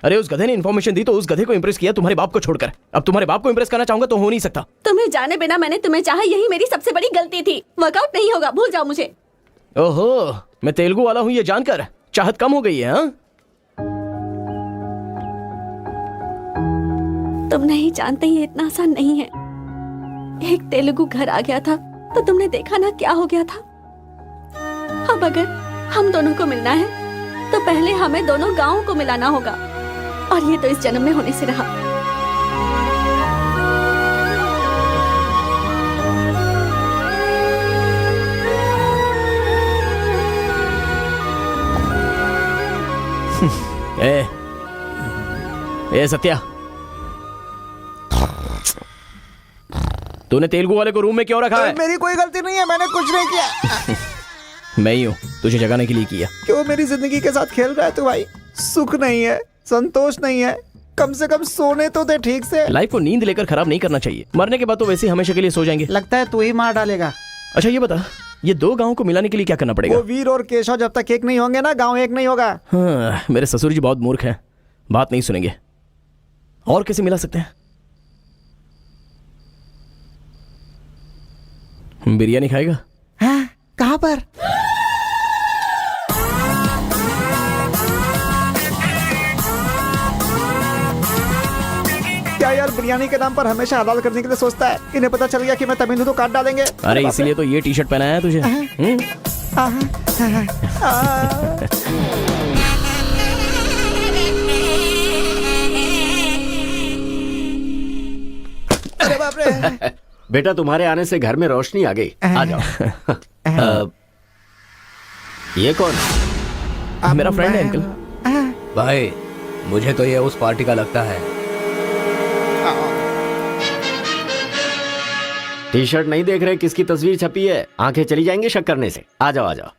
S2: अरे उस गधे ने इन्फॉर्मेशन दी तो उस गधे को इंप्रेस किया, तुम्हारे बाप को छोड़कर। अब तुम्हारे बाप को इंप्रेस करना चाहूंगा तो हो नहीं सकता।
S4: तुम्हें जाने बिना मैंने तुम्हें चाहा, यही मेरी सबसे बड़ी गलती थी। वर्कआउट नहीं होगा, भूल जाओ मुझे।
S2: ओहो, मैं तेलुगु वाला हूँ ये जानकर चाहत कम हो गई है। हाँ?
S4: तुम नहीं जानते ये इतना आसान नहीं है। एक तेलुगु घर आ गया था तो तुमने देखा ना क्या हो गया था। अब अगर हम दोनों को मिलना है तो पहले हमें दोनों गांवों को मिलाना होगा, और ये तो इस जन्म में होने से रहा।
S2: ए सत्या, तूने तेलुगु वाले को रूम में क्यों रखा है?
S7: मेरी कोई गलती नहीं है, मैंने कुछ नहीं किया।
S2: मैं ही हूँ तुझे जगाने के लिए किया।
S7: क्यों मेरी जिंदगी के साथ खेल रहा है तू भाई? सुख नहीं है, संतोष नहीं है, कम से कम सोने तो दे ठीक से।
S2: लाइफ को नींद लेकर खराब नहीं करना चाहिए, मरने के बाद तो वैसे ही हमेशा के लिए सो जाएंगे।
S11: लगता है तू ही मार डालेगा।
S2: अच्छा ये बता, ये दो गांवों को मिलाने के लिए क्या करना पड़ेगा?
S7: वो वीर और केशव जब तक एक नहीं होंगे ना, गांव एक नहीं होगा।
S2: हाँ, मेरे ससुर जी बहुत मूर्ख हैं, बात नहीं सुनेंगे। और कैसे मिला सकते हैं? बिरयानी खाएगा?
S11: हाँ, कहाँ पर?
S7: क्या यार, बिरयानी के नाम पर हमेशा हलाल करने के लिए सोचता है। इन्हें पता चल गया कि मैं तमिल हूं तो काट डालेंगे।
S2: अरे इसीलिए तो ये टी शर्ट पहनाया है तुझे।
S7: अरे बाप रे।
S6: बेटा तुम्हारे आने से घर में रोशनी आ गई, आ जाओ। ये कौन?
S2: मेरा फ्रेंड है अंकल।
S1: भाई मुझे तो ये उस पार्टी का लगता है।
S6: टी शर्ट नहीं देख रहे किसकी तस्वीर छपी है? आंखें चली जाएंगी शक करने से। आ जाओ आ जाओ।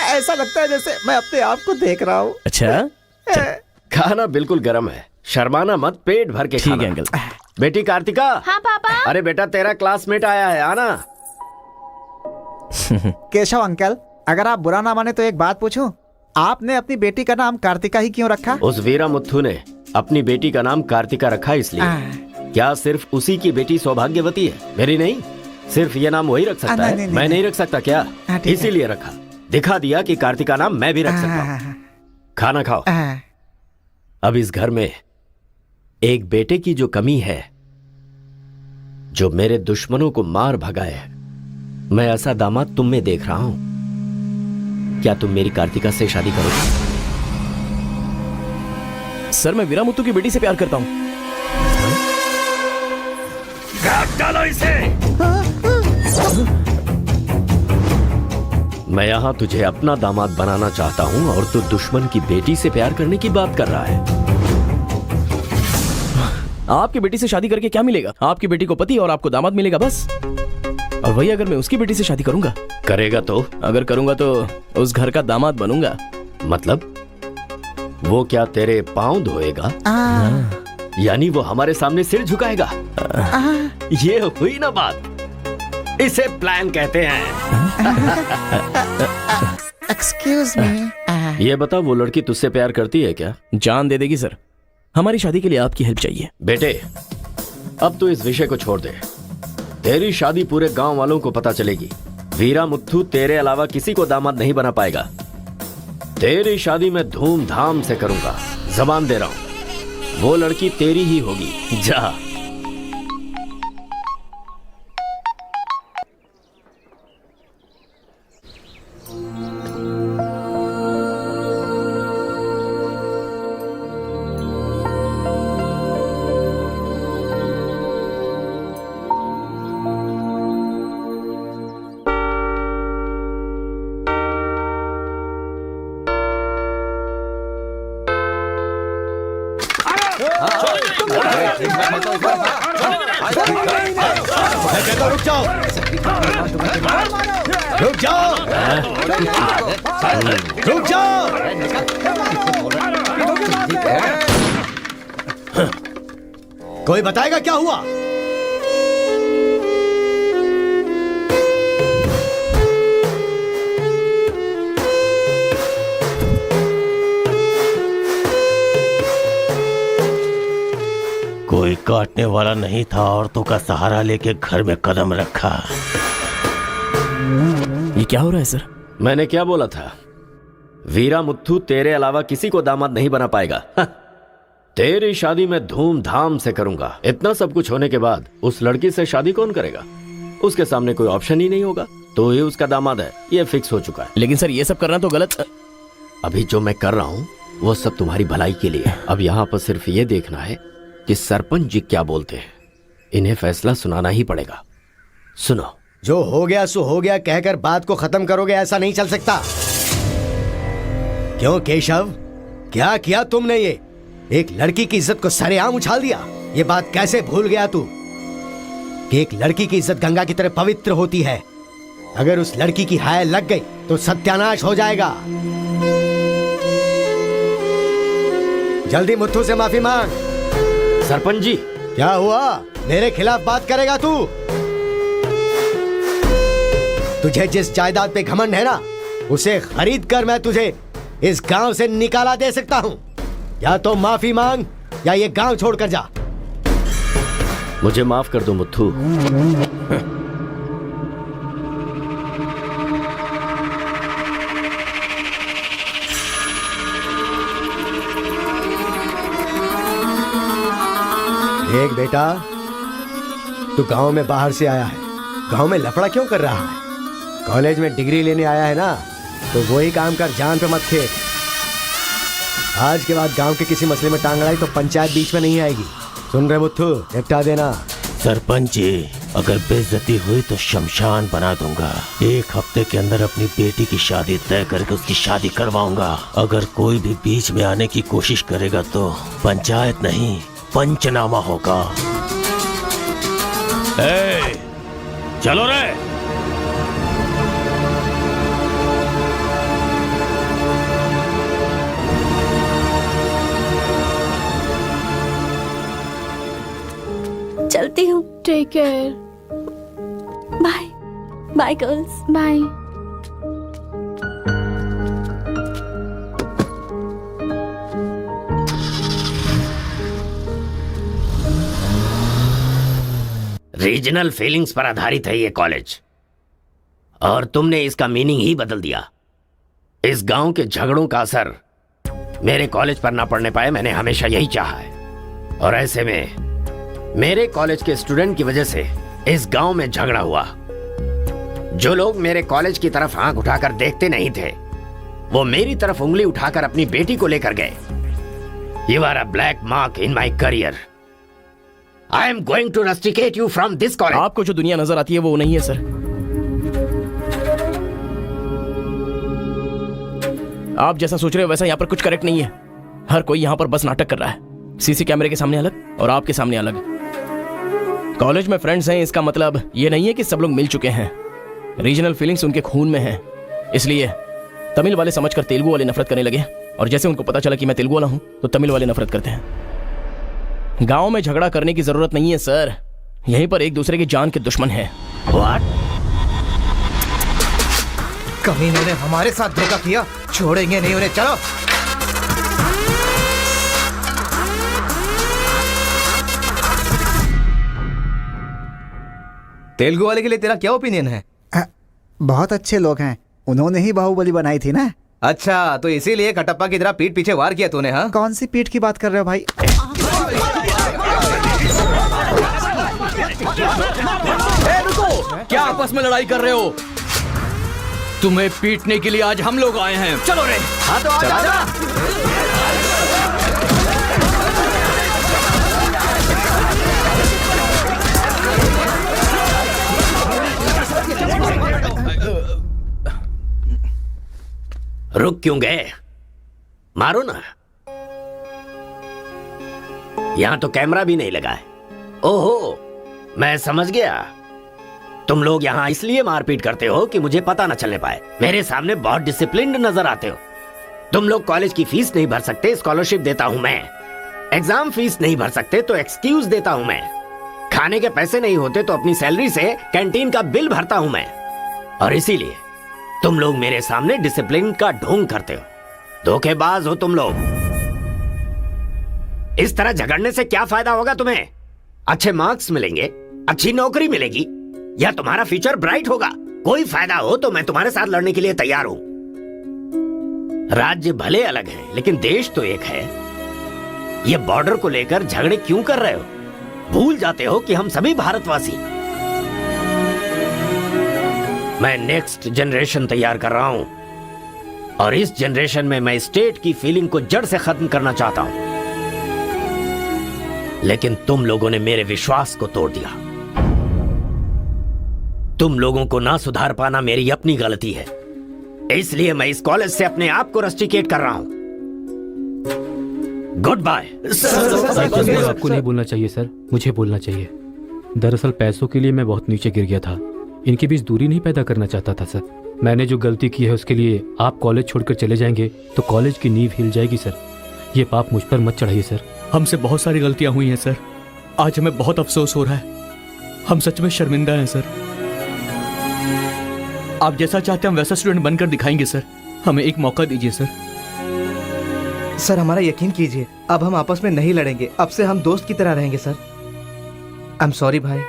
S7: ऐसा लगता है जैसे मैं अपने आप को देख रहा हूँ।
S2: अच्छा,
S6: खाना बिल्कुल गर्म है, शर्माना मत, पेट भर के
S2: ठीक
S6: खाना।
S2: है अंकल।
S6: बेटी कार्तिका।
S8: हाँ पापा।
S6: अरे बेटा तेरा क्लासमेट आया है, आना।
S7: केशव अंकल, अगर आप बुरा ना माने तो एक बात पूछूं? आपने अपनी बेटी का नाम कार्तिका ही क्यों रखा?
S6: उस वीरा मुथ्थू ने अपनी बेटी का नाम कार्तिका रखा इसलिए। क्या सिर्फ उसी की बेटी सौभाग्यवती है? मेरी नहीं, सिर्फ ये नाम वही रख सकता है। मैं नहीं रख सकता क्या? इसीलिए रखा, दिखा दिया कि कार्तिका नाम मैं भी रख सकता हूँ। खाना खाओ। अब इस घर में एक बेटे की जो कमी है, जो मेरे दुश्मनों को मार भगाए, मैं ऐसा दामाद तुम में देख रहा हूं। क्या तुम मेरी कार्तिका से शादी करोगे?
S2: सर मैं वीरा मुत्तू की बेटी से प्यार करता हूँ।
S6: डालो इसे। मैं यहां तुझे अपना दामाद बनाना चाहता हूं और तू दुश्मन की बेटी से प्यार करने की बात कर रहा है।
S2: आपकी बेटी से शादी करके क्या मिलेगा? आपकी बेटी को पति और आपको दामाद मिलेगा बस। और वही अगर मैं उसकी बेटी से शादी करूंगा।
S6: करेगा तो?
S2: अगर करूंगा तो उस घर का दामाद बनूंगा।
S6: मतलब वो क्या तेरे पांव धोएगा? यानी वो हमारे सामने सिर झुकाएगा? ये हुई ना बात। इसे प्लान कहते हैं।
S11: Excuse me.
S6: ये बता, वो लड़की तुझसे प्यार करती है क्या?
S2: जान दे देगी सर। हमारी शादी के लिए आपकी हेल्प चाहिए।
S6: बेटे अब तो इस विषय को छोड़ दे। तेरी शादी पूरे गांव वालों को पता चलेगी। वीरा मुत्थू तेरे अलावा किसी को दामाद नहीं बना पाएगा। तेरी शादी में धूमधाम से करूंगा, जबान दे रहा हूं। वो लड़की तेरी ही होगी। जा।
S9: रुक जाओ, रुक जाओ, रुक जाओ। कोई बताएगा क्या हुआ?
S5: कोई काटने वाला नहीं था, औरतों का सहारा लेके घर में कदम रखा।
S2: ये क्या हो रहा है सर?
S6: मैंने क्या बोला था? वीरा मुत्थू तेरे अलावा किसी को दामाद नहीं बना पाएगा। तेरी शादी में धूमधाम से करूंगा। इतना सब कुछ होने के बाद उस लड़की से शादी कौन करेगा? उसके सामने कोई ऑप्शन ही नहीं होगा। तो ही उसका दामाद है, ये फिक्स हो चुका है।
S2: लेकिन सर ये सब करना तो गलत।
S6: अभी जो मैं कर रहा हूँ वो सब तुम्हारी भलाई के लिए। अब यहाँ पर सिर्फ ये देखना है कि सरपंच जी क्या बोलते हैं। इन्हें फैसला सुनाना ही पड़ेगा। सुनो।
S9: जो हो गया सो हो गया कहकर बात को खत्म करोगे, ऐसा नहीं चल सकता। क्यों केशव, क्या किया तुमने? ये एक लड़की की इज्जत को सरेआम उछाल दिया। ये बात कैसे भूल गया तू कि एक लड़की की इज्जत गंगा की तरह पवित्र होती है। अगर उस लड़की की हाय लग गई तो सत्यानाश हो जाएगा। जल्दी मुत्थू से माफी मांग।
S6: सरपंच जी।
S9: क्या हुआ? मेरे खिलाफ बात करेगा तू? तुझे जिस जायदाद पे घमंड है ना, उसे खरीद कर मैं तुझे इस गांव से निकाला दे सकता हूं। या तो माफी मांग या ये गांव छोड़कर जा।
S6: मुझे माफ कर दो मुत्थू।
S9: देख बेटा, तू गांव में बाहर से आया है, गांव में लफड़ा क्यों कर रहा है? कॉलेज में डिग्री लेने आया है ना, तो वही काम कर, जान पे मत खेल। आज के बाद गांव के किसी मसले में टांग अड़ाई तो पंचायत बीच में नहीं आएगी। सुन रहे मुत्थू, निपटा देना।
S5: सरपंच जी, अगर बेइज्जती हुई तो शमशान बना दूंगा। 1 हफ्ते के अंदर अपनी बेटी की शादी तय करके उसकी शादी करवाऊंगा। अगर कोई भी बीच में आने की कोशिश करेगा तो पंचायत नहीं, पंचनामा होगा। चलो रे।
S4: चलती हूँ।
S8: Take care.
S4: Bye bye girls.
S8: Bye.
S6: Regional feelings पर आधारित है ये कॉलेज, और तुमने इसका मीनिंग ही बदल दिया। इस गांव के झगड़ों का असर मेरे कॉलेज पर ना पड़ने पाए, मैंने हमेशा यही चाहा है। और ऐसे में मेरे कॉलेज के स्टूडेंट की वजह से इस गांव में झगड़ा हुआ। जो लोग मेरे कॉलेज की तरफ आंख उठाकर देखते नहीं थे, वो मेरी तरफ उंगली उठाकर अपनी बेटी को लेकर गए। You are a black mark in my career. I am going to rusticate you from this college.
S2: आपको जो दुनिया नजर आती है वो नहीं है सर। आप जैसा सोच रहे हो वैसा यहाँ पर कुछ करेक्ट नहीं है। हर कोई यहाँ पर बस नाटक कर रहा है। सीसी कैमरे के सामने अलग और आपके सामने अलग। कॉलेज में फ्रेंड्स हैं, इसका मतलब ये नहीं है कि सब लोग मिल चुके हैं। रीजनल फीलिंग्स उनके खून में हैं। इसलिए तमिल वाले समझकर तेलुगु वाले नफरत करने लगे, और जैसे उनको पता चला कि मैं तेलुगु वाला हूं तो तमिल वाले नफरत करते हैं। गांव में झगड़ा करने की जरूरत नहीं है सर। यहीं पर एक दूसरे की जान के दुश्मन हैं।
S11: कमीने ने हमारे साथ धोखा किया, छोड़ेंगे नहीं उन्हें। चलो। तेलुगु वाले के लिए तेरा क्या ओपिनियन है?
S7: बहुत अच्छे लोग हैं, उन्होंने ही बाहुबली बनाई थी ना।
S11: अच्छा, तो इसीलिए कटप्पा की तरह पीठ पीछे वार किया तूने? हाँ,
S7: कौन सी पीठ की बात कर रहे हो भाई?
S10: रुको, क्या आपस में लड़ाई कर रहे हो? तुम्हें पीटने के लिए आज हम लोग आए हैं। चलो रे।
S9: हाँ तो आजा।
S6: रुक क्यों गए? मारो ना। यहां तो कैमरा भी नहीं लगा है। ओहो, मैं समझ गया। तुम लोग यहाँ इसलिए मारपीट करते हो कि मुझे पता न चलने पाए। मेरे सामने बहुत डिसिप्लिन्ड नजर आते हो। तुम लोग कॉलेज की फीस नहीं भर सकते, स्कॉलरशिप देता हूं मैं। एग्जाम फीस नहीं भर सकते तो एक्सक्यूज देता हूं मैं। खाने के पैसे नहीं होते तो अपनी सैलरी से कैंटीन का बिल भरता हूं मैं। और इसीलिए तुम लोग मेरे सामने डिसिप्लिन का ढोंग करते हो। धोखेबाज हो तुम लोग। इस तरह झगड़ने से क्या फायदा होगा तुम्हें? अच्छे मार्क्स मिलेंगे, अच्छी नौकरी मिलेगी, या तुम्हारा फ्यूचर ब्राइट होगा। कोई फायदा हो तो मैं तुम्हारे साथ लड़ने के लिए तैयार हूं। राज्य भले अलग है लेकिन देश तो एक है। ये बॉर्डर को लेकर झगड़े क्यों कर रहे हो? भूल जाते हो कि हम सभी भारतवासी। मैं नेक्स्ट जनरेशन तैयार कर रहा हूं और इस जनरेशन में मैं स्टेट की फीलिंग को जड़ से खत्म करना चाहता हूं, लेकिन तुम लोगों ने मेरे विश्वास को तोड़ दिया। तुम लोगों को ना सुधार पाना मेरी अपनी गलती है, इसलिए मैं इस कॉलेज से अपने आप को रस्टिकेट कर रहा हूं। Goodbye.
S1: आपको नहीं बोलना चाहिए सर, मुझे बोलना चाहिए। दरअसल पैसों के लिए मैं बहुत नीचे गिर गया था, इनके बीच दूरी नहीं पैदा करना चाहता था सर। मैंने जो गलती की है उसके लिए आप कॉलेज छोड़कर चले जाएंगे तो कॉलेज की नींव हिल जाएगी सर। ये पाप मुझ पर मत चढ़ाइए सर।
S10: हमसे बहुत सारी गलतियां हुई हैं सर, आज हमें बहुत अफसोस हो रहा है। हम सच में शर्मिंदा हैं सर। आप जैसा चाहते हैं हम वैसा स्टूडेंट बनकर दिखाएंगे सर। हमें एक मौका दीजिए सर।
S11: सर हमारा यकीन कीजिए, अब हम आपस में नहीं लड़ेंगे, अब से हम दोस्त की तरह रहेंगे सर। आई एम सॉरी भाई।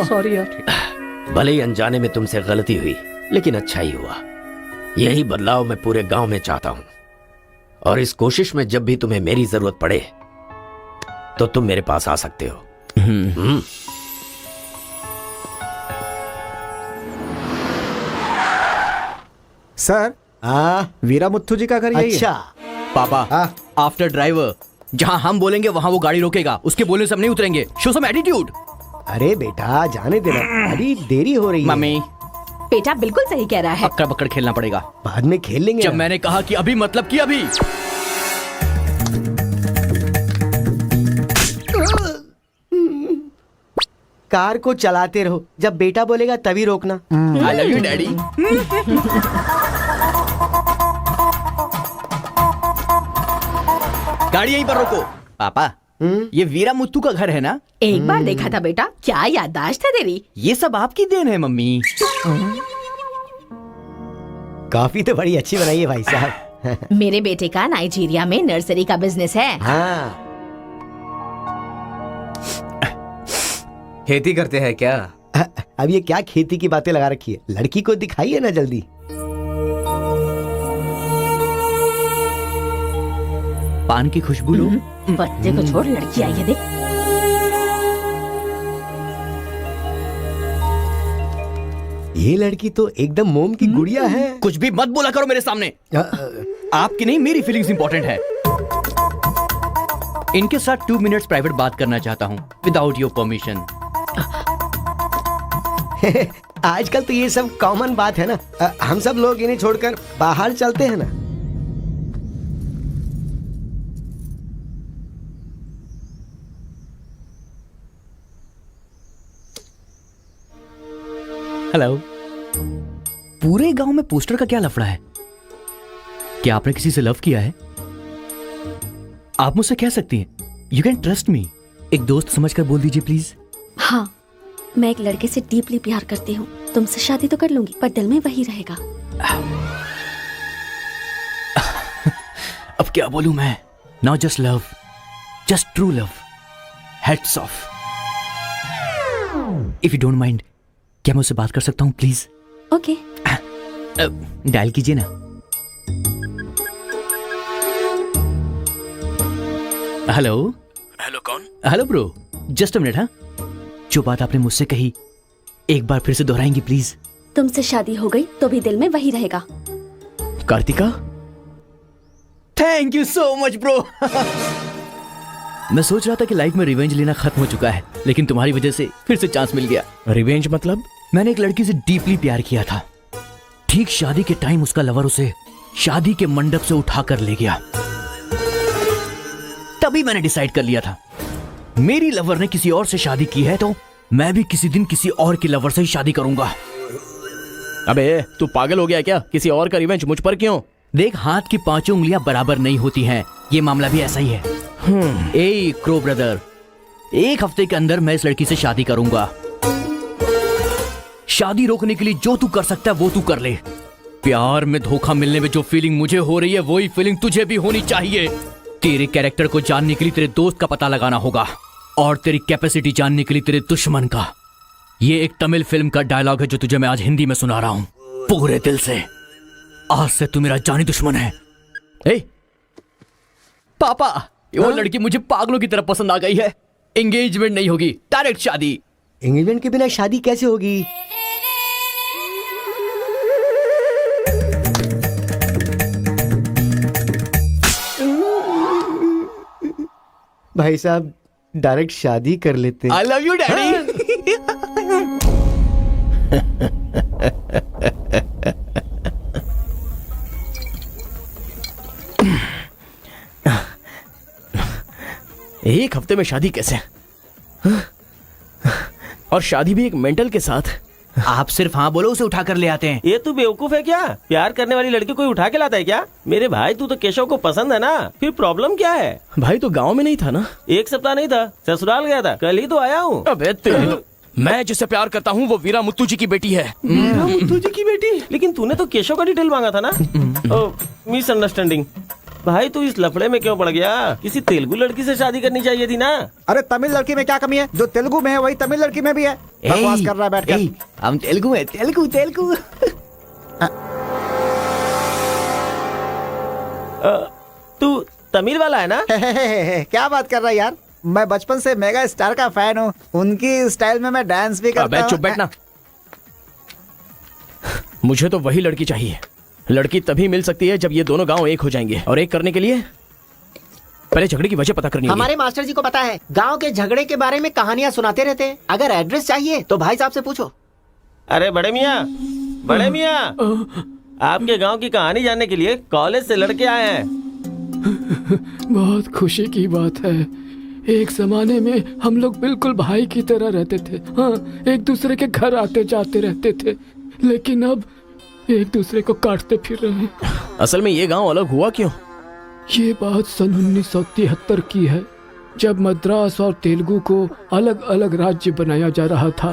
S1: सॉरी यार।
S6: भले ही अनजाने में तुमसे गलती हुई, लेकिन अच्छा ही हुआ। यही बदलाव मैं पूरे गांव में चाहता हूं, और इस कोशिश में जब भी तुम्हें मेरी जरूरत पड़े तो तुम मेरे पास आ सकते हो।
S7: सर वीरा मुत्थु जी का घर यही है।
S9: अच्छा
S10: पापा, आफ्टर ड्राइवर, जहां हम बोलेंगे वहां वो गाड़ी रोकेगा, उसके बोलने से हम नहीं उतरेंगे। Show some attitude.
S9: अरे बेटा जाने देना, अभी देरी हो रही है।
S10: मम्मी,
S4: बेटा बिल्कुल सही कह रहा है।
S10: अक्कड़ बक्कड़ खेलना पड़ेगा।
S9: बाद में खेल लेंगे।
S10: जब मैंने कहा कि अभी मतलब कि अभी।
S9: कार को चलाते रहो, जब बेटा बोलेगा तभी रोकना।
S10: आई लव यू डैडी। गाड़ी यहीं पर रोको। पापा, ये वीरा मुत्तू का घर है ना?
S8: एक बार देखा था बेटा, क्या याददाश्त है तेरी।
S10: ये सब आपकी देन है मम्मी।
S9: कॉफी तो बड़ी अच्छी बनाई है भाई साहब।
S8: मेरे बेटे का नाइजीरिया में नर्सरी का बिजनेस है।
S9: हाँ
S11: खेती करते हैं क्या?
S9: अब ये क्या खेती की बातें लगा रखी है, लड़की को दिखाइए ना जल्दी।
S10: पान की खुशबू लो।
S8: बच्चे को छोड़, लड़की आई है देख।
S9: ये लड़की तो एकदम मोम की गुड़िया है।
S10: कुछ भी मत बोला करो मेरे सामने। आपकी नहीं मेरी फीलिंग्स इंपॉर्टेंट है। इनके साथ 2 मिनट्स प्राइवेट बात करना चाहता हूँ विदाउट योर परमिशन।
S9: आजकल तो ये सब कॉमन बात है ना। हम सब लोग इन्हें छोड़कर बाहर चलते हैं ना।
S10: हेलो। पूरे गांव में पोस्टर का क्या लफड़ा है? क्या आपने किसी से लव किया है? आप मुझसे कह सकती हैं, यू कैन ट्रस्ट मी। एक दोस्त समझकर बोल दीजिए प्लीज।
S4: हाँ, मैं एक लड़के से डीपली प्यार करती हूँ। तुमसे शादी तो कर लूंगी, पर दिल में वही रहेगा।
S10: अब क्या बोलूं मैं? Not just love, just true love. Heads of. If you don't mind, क्या मैं उससे बात कर सकता हूँ प्लीज?
S4: ओके।
S10: डायल कीजिए ना। हेलो। हेलो कौन? Hello bro, just a minute. हाँ, जो बात आपने मुझसे कही एक बार फिर से दोहराएंगी प्लीज?
S4: तुमसे शादी हो गई तो भी दिल में वही रहेगा।
S10: Kartika, thank you so much bro. मैं सोच रहा था कि लाइफ में रिवेंज लेना खत्म हो चुका है, लेकिन तुम्हारी वजह से फिर से चांस मिल गया।
S2: रिवेंज मतलब?
S10: मैंने एक लड़की से डीपली प्यार किया था। ठीक शादी के टाइम उसका लवर उसे शादी के मंडप से उठाकर ले गया। तभी मैंने डिसाइड कर लिया था, मेरी लवर ने किसी और से शादी की है तो मैं भी किसी दिन किसी और की लवर से ही शादी करूंगा।
S2: अबे तू पागल हो गया क्या? किसी और का रिवेंज मुझ पर क्यों?
S10: देख, हाथ की 5 उंगलियां बराबर नहीं होती हैं। ये मामला भी ऐसा ही है। ए क्रो ब्रदर, 1 हफ्ते के अंदर मैं इस लड़की से शादी करूंगा। शादी रोकने के लिए जो तू कर सकता है वो तू कर ले। प्यार में धोखा मिलने में जो फीलिंग मुझे हो रही है वही फीलिंग तुझे भी होनी चाहिए। तेरे कैरेक्टर को जानने के लिए तेरे दोस्त का पता लगाना होगा, और तेरी कैपेसिटी जानने के लिए तेरे दुश्मन का। ये एक तमिल फिल्म का डायलॉग है जो तुझे मैं आज हिंदी में सुना रहा हूं, पूरे दिल से। आज से तू मेरा जानी दुश्मन है। ए पापा, वो लड़की मुझे पागलों की तरह पसंद आ गई है। एंगेजमेंट नहीं होगी, डायरेक्ट शादी।
S9: एंगेजमेंट के बिना शादी कैसे होगी? भाई साहब डायरेक्ट शादी कर लेते हैं।
S2: आई लव यू डैडी। एक हफ्ते में शादी कैसे? और शादी भी एक मेंटल के साथ।
S10: आप सिर्फ हाँ बोलो, उसे उठा कर ले आते हैं।
S5: ये तू बेवकूफ है क्या? प्यार करने वाली लड़की कोई उठा के लाता है क्या? मेरे भाई तू तो केशव को पसंद है ना, फिर प्रॉब्लम क्या है?
S2: भाई तो गांव में नहीं था ना?
S5: एक सप्ताह नहीं था, ससुराल गया था, कल ही तो आया हूँ।
S2: अबे मैं जिससे प्यार करता हूँ वो वीरा मुत्तू जी की बेटी है।
S5: वीरा मुत्तू जी की बेटी? लेकिन तूने तो केशव का डिटेल मांगा था ना? मिसअंडरस्टैंडिंग। भाई तू इस लफड़े में क्यों पड़ गया? किसी तेलुगु लड़की से शादी करनी चाहिए थी ना।
S7: अरे तमिल लड़की में क्या कमी है? जो तेलुगु में है वही तमिल लड़की में भी है। बकवास कर रहा है बैठ कर।
S9: हम तेलुगु है, तेलुगु तेलुगु।
S5: तू तमिल वाला है ना?
S7: क्या बात कर रहा है यार? मैं बचपन से मेगा स्टार का फैन हूँ। उनकी स्टाइल में मैं डांस भी करता हूँ।
S2: चुप बैठना। मुझे तो वही लड़की चाहिए। लड़की तभी मिल सकती है जब ये दोनों गांव एक हो जाएंगे, और एक करने के लिए पहले झगड़े की वजह पता करनी होगी।
S9: हमारे मास्टर जी को पता है, गांव के झगड़े के बारे में कहानियां सुनाते रहते हैं। अगर एड्रेस चाहिए तो भाई साहब से पूछो।
S5: अरे बड़े मियाँ, आपके गांव की कहानी जानने के लिए कॉलेज से लड़के आए हैं।
S1: बहुत खुशी की बात है। एक जमाने में हम लोग बिल्कुल भाई की तरह रहते थे। हाँ, एक दूसरे के घर आते जाते रहते थे, लेकिन अब एक दूसरे को काटते फिर रहे हैं।
S2: असल में ये गांव अलग हुआ क्यों?
S1: ये बात सन 1973 की है, जब मद्रास और तेलुगु को अलग अलग राज्य बनाया जा रहा था।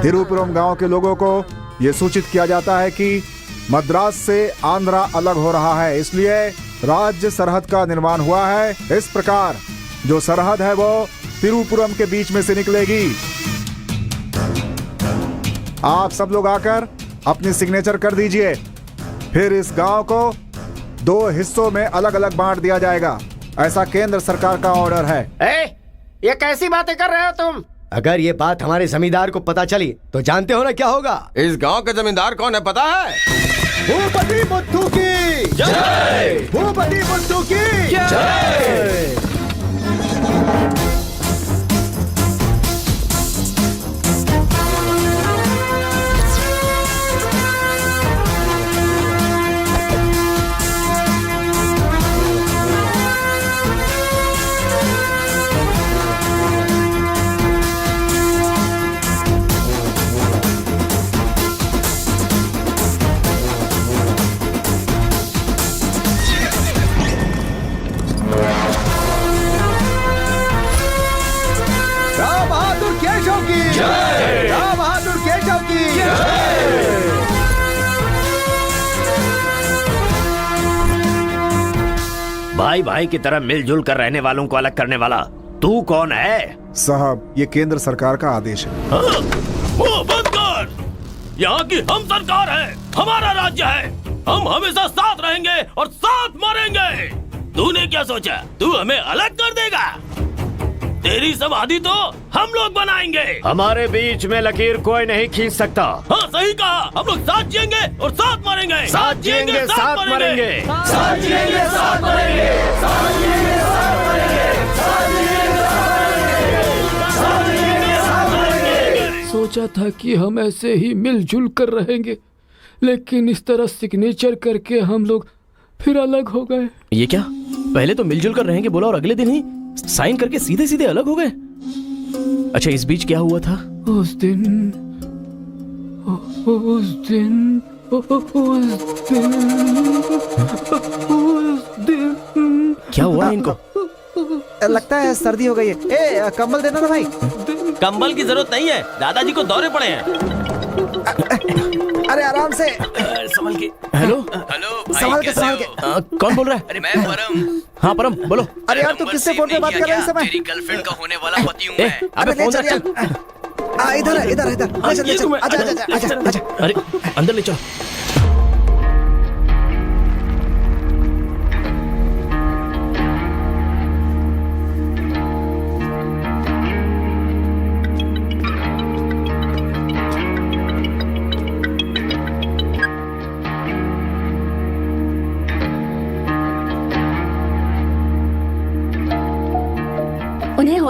S7: तिरुपुरम गांव के लोगों को ये सूचित किया जाता है कि मद्रास से आंध्रा अलग हो रहा है, इसलिए राज्य सरहद का निर्माण हुआ है। इस प्रकार जो सरहद है वो तिरुपुरम के बीच में से निकलेगी। आप सब लोग आकर अपनी सिग्नेचर कर दीजिए, फिर इस गांव को 2 हिस्सों में अलग अलग बांट दिया जाएगा। ऐसा केंद्र सरकार का ऑर्डर है।
S9: ये कैसी बातें कर रहे हो तुम? अगर ये बात हमारे जमींदार को पता चली तो जानते हो ना क्या होगा?
S12: इस गांव का जमींदार कौन है पता है?
S9: भूपति मुत्तू की जय! भूपति मुत्तू की जय!
S6: भाई भाई की तरह मिलजुल कर रहने वालों को अलग करने वाला तू कौन है?
S7: साहब, ये केंद्र सरकार का आदेश है।
S5: वो बंद कर। यहाँ की हम सरकार है, हमारा राज्य है। हम हमेशा साथ रहेंगे और साथ मरेंगे। तूने क्या सोचा तू हमें अलग कर देगा? तेरी समाधि तो हम लोग बनाएंगे।
S6: हमारे बीच में लकीर कोई नहीं खींच सकता।
S5: हाँ सही कहा, हम लोग साथ जिएंगे और साथ मरेंगे।
S6: साथ जिएंगे, साथ मरेंगे।
S5: साथ जिएंगे, साथ मरेंगे। साथ जिएंगे, साथ मरेंगे। साथ जिएंगे, साथ मरेंगे। साथ मरेंगे।
S1: सोचा था कि हम ऐसे ही मिलजुल कर रहेंगे, लेकिन इस तरह सिग्नेचर करके हम लोग फिर अलग हो गए।
S2: ये क्या? पहले तो मिलजुल कर रहेंगे बोला और अगले दिन ही साइन करके सीधे सीधे अलग हो गए। अच्छा, इस बीच क्या हुआ था?
S1: उस दिन
S2: क्या हुआ इनको?
S7: लगता है सर्दी हो गई है। ए, कंबल देना ना भाई।
S5: कंबल की जरूरत नहीं है, दादाजी को दौरे पड़े हैं।
S7: अरे आराम से
S2: संभल के। हेलो
S7: संभाल के संभाल के।
S2: कौन बोल रहा है?
S10: अरे मैं परम।
S2: हाँ परम, बोलो।
S7: अरे यार तू किससे फोन पे बात कर रहा है इस समय?
S10: तेरी गर्लफ्रेंड का होने वाला पति हूँ मैं।
S2: अबे फोन रख चल।
S7: इधर है, इधर इधर। ले चल, आजा।
S2: अरे अंदर ले चलो।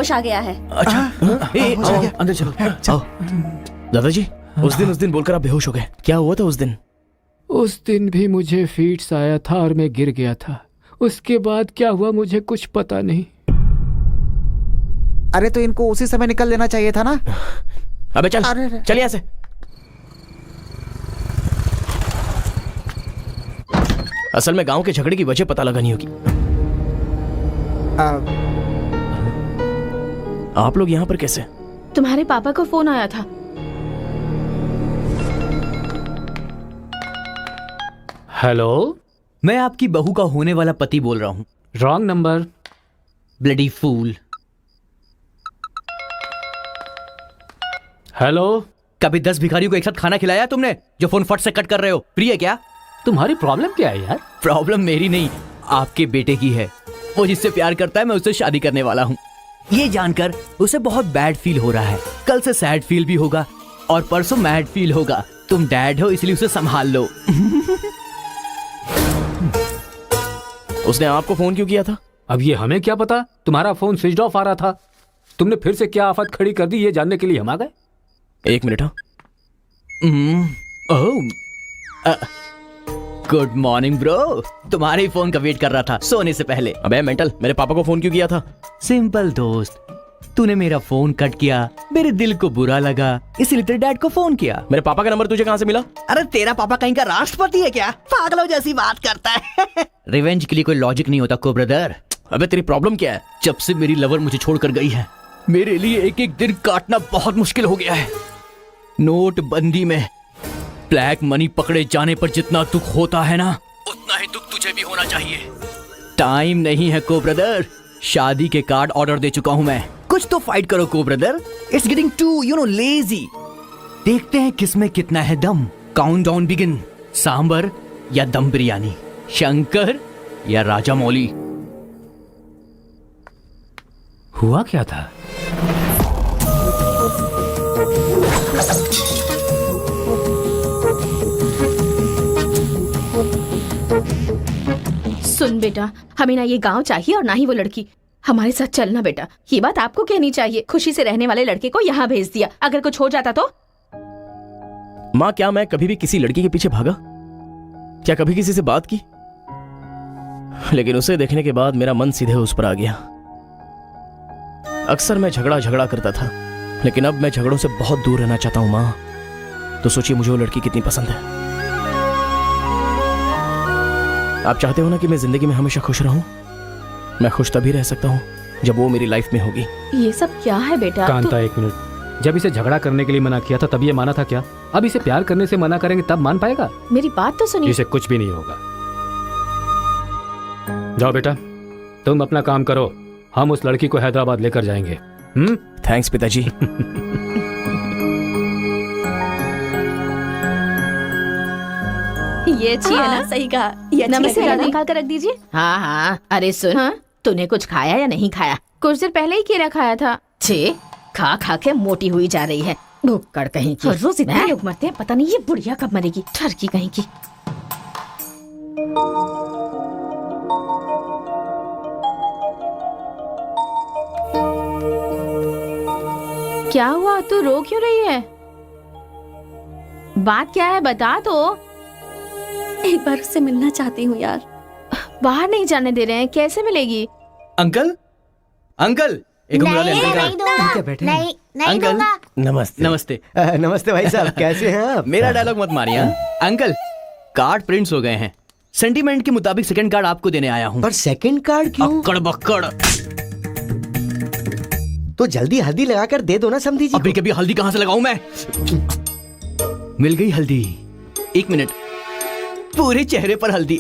S4: होश आ गया है।
S2: अच्छा आओ, अंदर चलो आओ। दादाजी उस दिन बोलकर आप बेहोश हो गए, क्या हुआ था उस दिन?
S1: उस दिन भी मुझे फीट्स आया था और मैं गिर गया था। उसके बाद क्या हुआ मुझे कुछ पता नहीं।
S7: अरे तो इनको उसी समय निकल लेना चाहिए था ना।
S2: अबे चल यहाँ से। असल में गांव के झगड़े की वजह पता लगानी होगी। आप लोग यहाँ पर कैसे?
S8: तुम्हारे पापा को फोन आया था।
S1: हेलो,
S10: मैं आपकी बहू का होने वाला पति बोल रहा हूँ।
S1: Wrong number.
S10: Bloody fool.
S1: Hello,
S10: कभी 10 भिखारियों को एक साथ खाना खिलाया तुमने जो फोन फट से कट कर रहे हो? प्रिय है क्या?
S1: तुम्हारी प्रॉब्लम क्या है यार?
S10: प्रॉब्लम मेरी नहीं, आपके बेटे की है। वो जिससे प्यार करता है मैं उससे शादी करने वाला हूँ। ये जानकर उसे बहुत बैड फील हो रहा है। कल से सैड फील भी होगा और परसों मैड फील होगा। तुम डैड हो इसलिए उसे संभाल लो।
S2: उसने आपको फोन क्यों किया था?
S1: अब ये हमें क्या पता, तुम्हारा फोन स्विच ऑफ आ रहा था। तुमने फिर से क्या आफत खड़ी कर दी ये जानने के लिए हम आ गए।
S2: 1 मिनट।
S10: Good morning bro. तुम्हारे फोन का वेट कर रहा था सोने से पहले।
S2: अबे मेंटल, मेरे पापा को फोन क्यों किया था?
S10: सिंपल दोस्त, तूने मेरा फोन कट किया, मेरे दिल को बुरा लगा, इसलिए तेरे डैड को फोन किया।
S2: मेरे पापा का नंबर तुझे कहाँ से मिला?
S10: अरे तेरा पापा कहीं का राष्ट्रपति है क्या? पागलों जैसी बात करता है। रिवेंज के लिए कोई लॉजिक नहीं होता को ब्रदर।
S2: अबे तेरी प्रॉब्लम क्या है?
S10: जब से मेरी लवर मुझे छोड़कर गई है, मेरे लिए एक एक दिन काटना बहुत मुश्किल हो गया है। नोटबंदी में ब्लैक मनी पकड़े जाने पर जितना दुख होता है ना, उतना ही दुख तुझे भी होना चाहिए। टाइम नहीं है को ब्रदर। शादी के कार्ड ऑर्डर दे चुका हूं मैं। कुछ तो फाइट करो को brother. It's getting too lazy. देखते हैं किसमें कितना है दम। Countdown begin. सांबर या दम बिरयानी, शंकर या राजा मौली।
S1: हुआ क्या था?
S8: सुन बेटा, हमें ना ये गांव चाहिए और ना ही वो लड़की। हमारे साथ चलना बेटा। ये बात आपको कहनी चाहिए। खुशी से रहने वाले लड़के को यहाँ भेज दिया, अगर कुछ हो जाता तो?
S2: माँ, क्या मैं कभी भी किसी लड़की के पीछे भागा? क्या कभी किसी से बात की? लेकिन उसे देखने के बाद मेरा मन सीधे उस पर आ गया। अक्सर मैं झगड़ा करता था, लेकिन अब मैं झगड़ों से बहुत दूर रहना चाहता हूँ माँ। तो सोचिए मुझे वो लड़की कितनी पसंद है। आप चाहते हो ना कि मैं जिंदगी में हमेशा खुश रहूं? मैं खुश तभी रह सकता हूं जब वो मेरी लाइफ में होगी।
S8: ये सब क्या है बेटा?
S1: कांता, एक मिनट। जब इसे झगड़ा करने के लिए मना किया था तब ये माना था क्या? अब इसे प्यार करने से मना करेंगे तब मान पाएगा?
S8: मेरी बात तो सुनिए।
S1: इसे कुछ भी नहीं होगा। जाओ बेटा, तुम अपना काम करो। हम उस लड़की को हैदराबाद लेकर जाएंगे।
S2: थैंक्स पिताजी।
S4: ये अच्छी है ना? सही कहा। ये अच्छी
S8: नमस्ते
S4: लग रही है ना?
S8: निकाल कर रख दीजिए।
S13: हाँ हाँ, अरे सुन,
S8: हाँ?
S13: तूने कुछ खाया या नहीं खाया?
S8: कुछ देर पहले ही केला खाया था।
S13: छे, खा खा के मोटी हुई जा रही है, भुक्कड़ कहीं की।
S8: हर रोज इतने लोग मरते हैं, पता नहीं ये बुढ़िया कब मरेगी। ठरकी कहीं की। क्या हुआ? तू रो क्यों रही है? बात क्या है बता तो।
S4: एक बार उससे मिलना चाहती हूँ यार।
S8: बाहर नहीं जाने दे रहे हैं, कैसे मिलेगी?
S10: अंकल, अंकल एक घुमा ले अंकल का।
S9: बैठे
S13: नहीं
S10: अंकल
S2: नमस्ते।
S10: नमस्ते।
S9: नमस्ते भाई साहब, कैसे हैं आप?
S10: मेरा डायलॉग मत मारिए अंकल। कार्ड प्रिंट्स हो गए हैं। सेंटीमेंट के मुताबिक सेकंड कार्ड आपको देने आया हूँ।
S9: पर सेकंड कार्ड क्यों?
S10: अक्कड़ बक्कड़।
S9: तो जल्दी हल्दी लगाकर दे दो ना समधी जी।
S10: अभी कभी हल्दी कहाँ से लगाऊं मैं? मिल गई हल्दी। 1 मिनट, पूरे चेहरे पर हल्दी।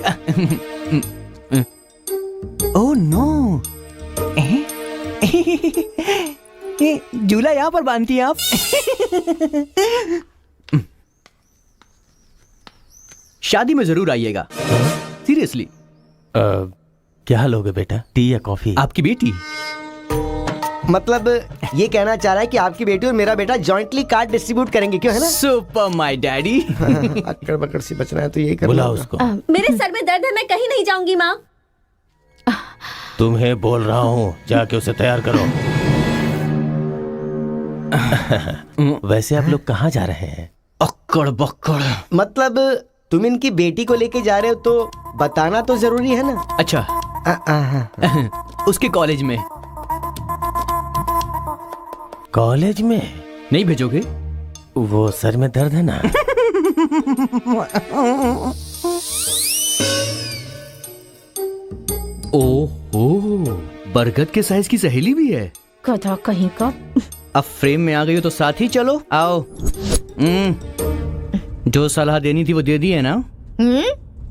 S10: ओह नो, झूला यहाँ पर बांधती हैं आप? शादी में जरूर आइएगा, सीरियसली।
S5: क्या लोगे बेटा, टी या कॉफी?
S10: आपकी बेटी
S9: मतलब ये कहना चाह रहा है कि आपकी बेटी और मेरा बेटा जॉइंटली कार्ड डिस्ट्रीब्यूट करेंगे, क्यों है ना?
S10: Super my daddy.
S9: अक्कड़ बकड़ सी बचना है तो यही करना
S5: बुला
S9: होगा।
S5: उसको।
S4: मेरे सर में दर्द है, मैं कहीं नहीं जाऊंगी माँ।
S5: तुम्हें बोल रहा हूँ, जाके उसे तैयार करो। वैसे आप लोग कहाँ जा रहे हैं?
S10: अक्कड़ बक्कड़।
S9: मतलब तुम इनकी बेटी को लेके जा रहे हो तो बताना तो जरूरी है ना।
S10: अच्छा उसके कॉलेज में।
S5: कॉलेज में
S10: नहीं भेजोगे?
S5: वो सर में दर्द है ना।
S10: ओह, बरगद के साइज की सहेली भी है।
S8: गधा कहीं का।
S10: अब फ्रेम में आ गई हो तो साथ ही चलो। आओ। जो सलाह देनी थी वो दे दी है ना?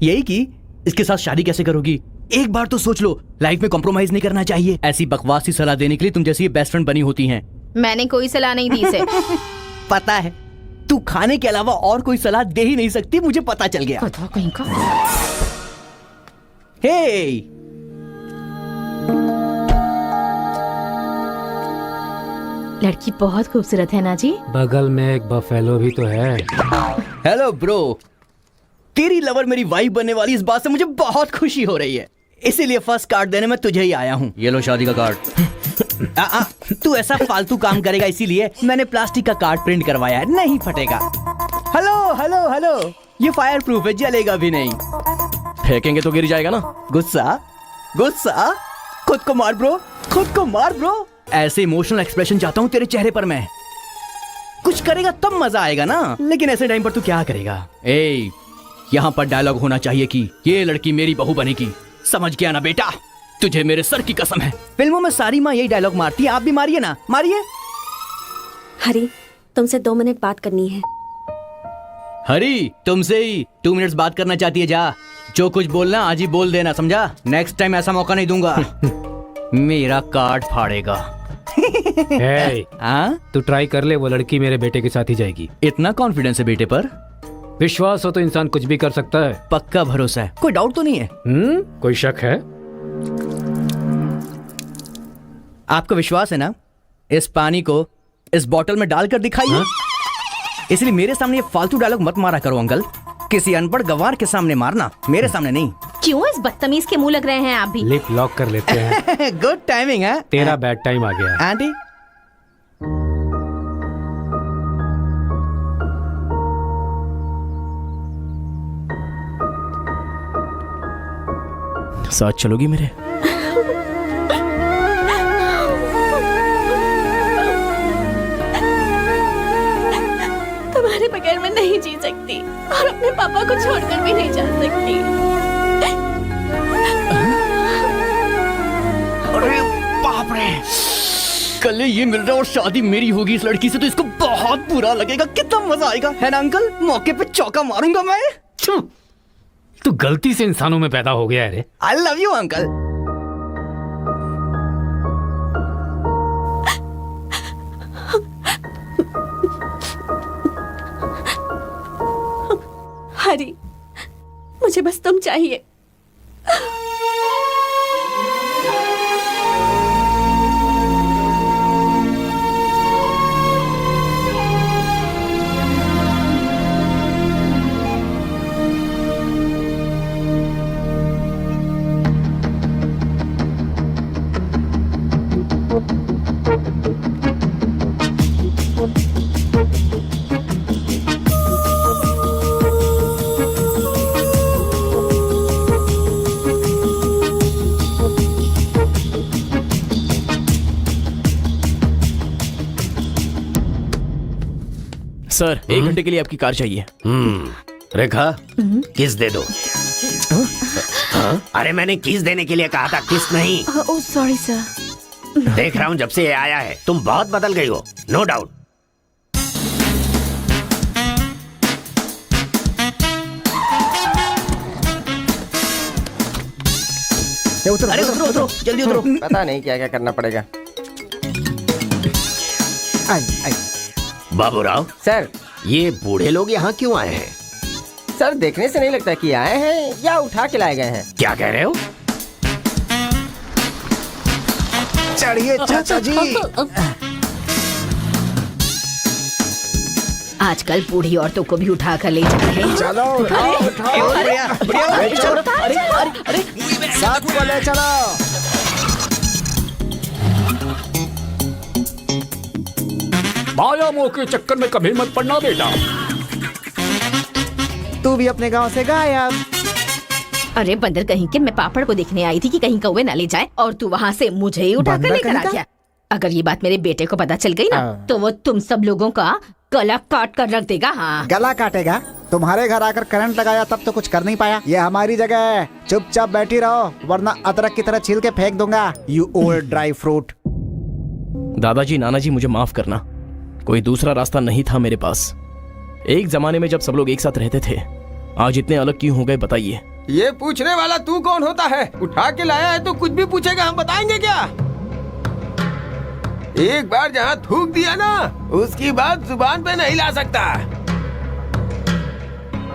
S10: यही कि इसके साथ शादी कैसे करोगी? एक बार तो सोच लो, लाइफ में कॉम्प्रोमाइज नहीं करना चाहिए। ऐसी बकवास सी सलाह देने के लिए तुम जैसी बेस्ट फ्रेंड बनी होती हैं।
S8: मैंने कोई सलाह नहीं दी इसे।
S10: पता है, तू खाने के अलावा और कोई सलाह दे ही नहीं सकती, मुझे पता चल गया।
S8: गधा कहीं का।
S10: हे,
S8: लड़की बहुत खूबसूरत है ना जी।
S1: बगल में एक बफेलो भी तो है।
S10: हेलो ब्रो, तेरी लवर मेरी वाइफ बनने वाली, इस बात से मुझे बहुत खुशी हो रही है। इसीलिए फर्स्ट कार्ड देने में तुझे ही आया हूँ। ये लो शादी का कार्ड। तू ऐसा फालतू काम करेगा इसीलिए मैंने प्लास्टिक का कार्ड प्रिंट करवाया है, नहीं फटेगा। हेलो हेलो हेलो, ये फायर प्रूफ है, जलेगा भी नहीं।
S2: फेंकेंगे तो गिर जाएगा ना।
S10: गुस्सा गुस्सा, खुद को मार ब्रो, खुद को मार ब्रो। ऐसे इमोशनल एक्सप्रेशन चाहता हूँ तेरे चेहरे पर मैं। कुछ करेगा तब मजा आएगा ना, लेकिन ऐसे टाइम पर तू क्या करेगा? ए, यहाँ पर डायलॉग होना चाहिए कि ये लड़की मेरी बहू बनेगी। समझ गया ना बेटा? तुझे मेरे सर की कसम है। फिल्मों में सारी माँ यही डायलॉग मारती है, आप भी मारिए ना, मारिए।
S4: हरी, तुमसे 2 मिनट बात करनी है।
S10: हरी, तुमसे ही 2 मिनट्स बात करना चाहती है? जा, जो कुछ बोलना आज ही बोल देना, समझा? नेक्स्ट टाइम ऐसा मौका नहीं दूंगा। मेरा कार्ड फाड़ेगा।
S1: तू ट्राई कर ले, वो लड़की मेरे बेटे के साथ ही जाएगी।
S10: इतना कॉन्फिडेंस है बेटे पर?
S1: विश्वास हो तो इंसान कुछ भी कर सकता है।
S10: पक्का भरोसा है, कोई डाउट तो नहीं है?
S1: कोई शक है?
S10: आपको विश्वास है ना? इस पानी को इस बोतल में डालकर दिखाइए। इसलिए मेरे सामने ये फालतू डायलॉग मत मारा करो अंकल। किसी अनपढ़ गंवार के सामने मारना, मेरे सामने नहीं।
S8: क्यों इस बदतमीज के मुंह लग रहे हैं आप भी?
S1: लिप लॉक कर लेते हैं।
S10: गुड टाइमिंग है।
S1: तेरा बैड टाइम आ गया।
S10: आंटी,
S2: साथ चलोगी मेरे?
S4: तुम्हारे बगैर मैं नहीं जी सकती और अपने पापा को छोड़कर भी नहीं जा सकती।
S10: अरे बाप रे, कल ये मिल रहा और शादी मेरी होगी इस लड़की से, तो इसको बहुत बुरा लगेगा। कितना मजा आएगा, है ना अंकल? मौके पे चौका मारूंगा मैं।
S1: तू गलती से इंसानों में पैदा हो गया है रे।
S10: I love you uncle.
S4: Hari, मुझे बस तुम चाहिए।
S2: सर, 1 घंटे के लिए आपकी कार चाहिए।
S6: रेखा, किस दे दो। अरे मैंने किस देने के लिए कहा था, किस नहीं।
S8: Oh sorry sir.
S6: देख रहा हूँ जब से ये आया है तुम बहुत बदल गई हो, नो डाउट।
S10: अरे उतरो उतरो, जल्दी उतरो।
S3: पता नहीं क्या क्या करना पड़ेगा।
S6: बाबूराव
S3: सर,
S6: ये बूढ़े लोग यहाँ क्यों आए हैं?
S3: सर देखने से नहीं लगता कि आए हैं या उठा के लाए गए हैं।
S6: क्या कह रहे हो?
S7: चढ़िए चाचा जी।
S13: आजकल बूढ़ी औरतों को भी उठा कर ले जा रहे हैं।
S7: चलो उठाओ उठाओ।
S10: अरे
S7: साथ को ले चलो।
S1: माया मोह के चक्कर में कभी मत पड़ना बेटा।
S7: तू भी अपने गांव से गायब।
S13: अरे बंदर कहीं के, मैं पापड़ को देखने आई थी कि कहीं कौवे ना ले जाए और तू वहाँ से मुझे ही उठा कर
S7: बंदर
S13: लेकर आ
S7: कहीं का?
S13: गया। अगर ये बात मेरे बेटे को पता चल गई ना तो वो तुम सब लोगों का गला काट कर रख देगा। हाँ,
S7: गला काटेगा? तुम्हारे घर आकर करंट लगाया तब तो कुछ कर नहीं पाया। ये हमारी जगह है, चुपचाप बैठी रहो वरना अदरक की तरह छील के फेंक दूंगा। You old dry fruit.
S2: दादाजी नानाजी मुझे माफ करना, कोई दूसरा रास्ता नहीं था मेरे पास। एक जमाने में जब सब लोग एक साथ रहते थे, आज इतने अलग क्यों हो गए बताइए।
S12: ये पूछने वाला तू कौन होता है? उठा के लाया है तो कुछ भी पूछेगा, हम बताएंगे क्या? एक बार जहाँ थूक दिया ना, उसकी बात जुबान पे नहीं ला सकता।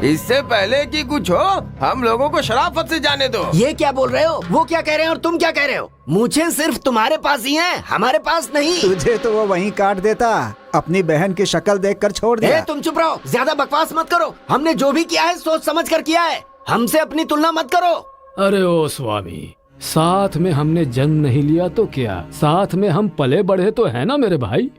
S12: इससे पहले कि कुछ हो, हम लोगों को शराफत से जाने दो।
S9: ये क्या बोल रहे हो? वो क्या कह रहे हैं और तुम क्या कह रहे हो? मुझे सिर्फ तुम्हारे पास ही है, हमारे पास नहीं।
S7: तुझे तो वो वहीं काट देता, अपनी बहन की शक्ल देखकर छोड़ दिया।
S9: तुम चुप रहो, ज्यादा बकवास मत करो। हमने जो भी किया है सोच समझ कर किया है, हमसे अपनी तुलना मत करो।
S1: अरे ओ स्वामी, साथ में हमने जन्म नहीं लिया तो क्या, साथ में हम पले बढ़े तो है ना मेरे भाई।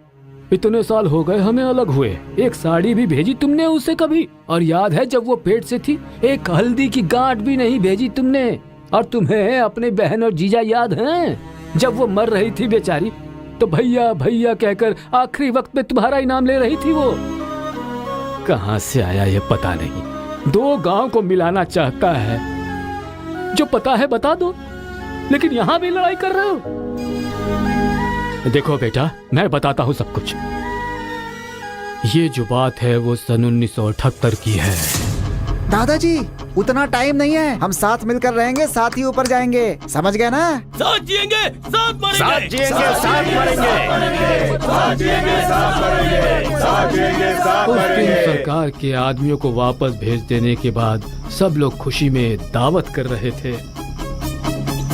S1: इतने साल हो गए हमें अलग हुए, एक साड़ी भी भेजी तुमने उसे कभी? और याद है जब वो पेट से थी, एक हल्दी की गांठ भी नहीं भेजी तुमने। और तुम्हें अपने बहन और जीजा याद हैं? जब वो मर रही थी बेचारी, तो भैया भैया कहकर आखिरी वक्त में तुम्हारा इनाम ले रही थी। वो कहाँ से आया ये पता नहीं। दो गांव को मिलाना चाहता है, जो पता है बता दो, लेकिन यहाँ भी लड़ाई कर रहे हो। देखो बेटा, मैं बताता हूँ सब कुछ। ये जो बात है वो सन 1978 की है।
S7: दादाजी उतना टाइम नहीं है, हम साथ मिलकर रहेंगे, साथ ही ऊपर जाएंगे, समझ गए ना?
S5: साथ जिएंगे, साथ मरेंगे,
S6: साथ जिएंगे, साथ मरेंगे।
S1: उस दिन सरकार के आदमियों को वापस भेज देने के बाद सब लोग खुशी में दावत कर रहे थे।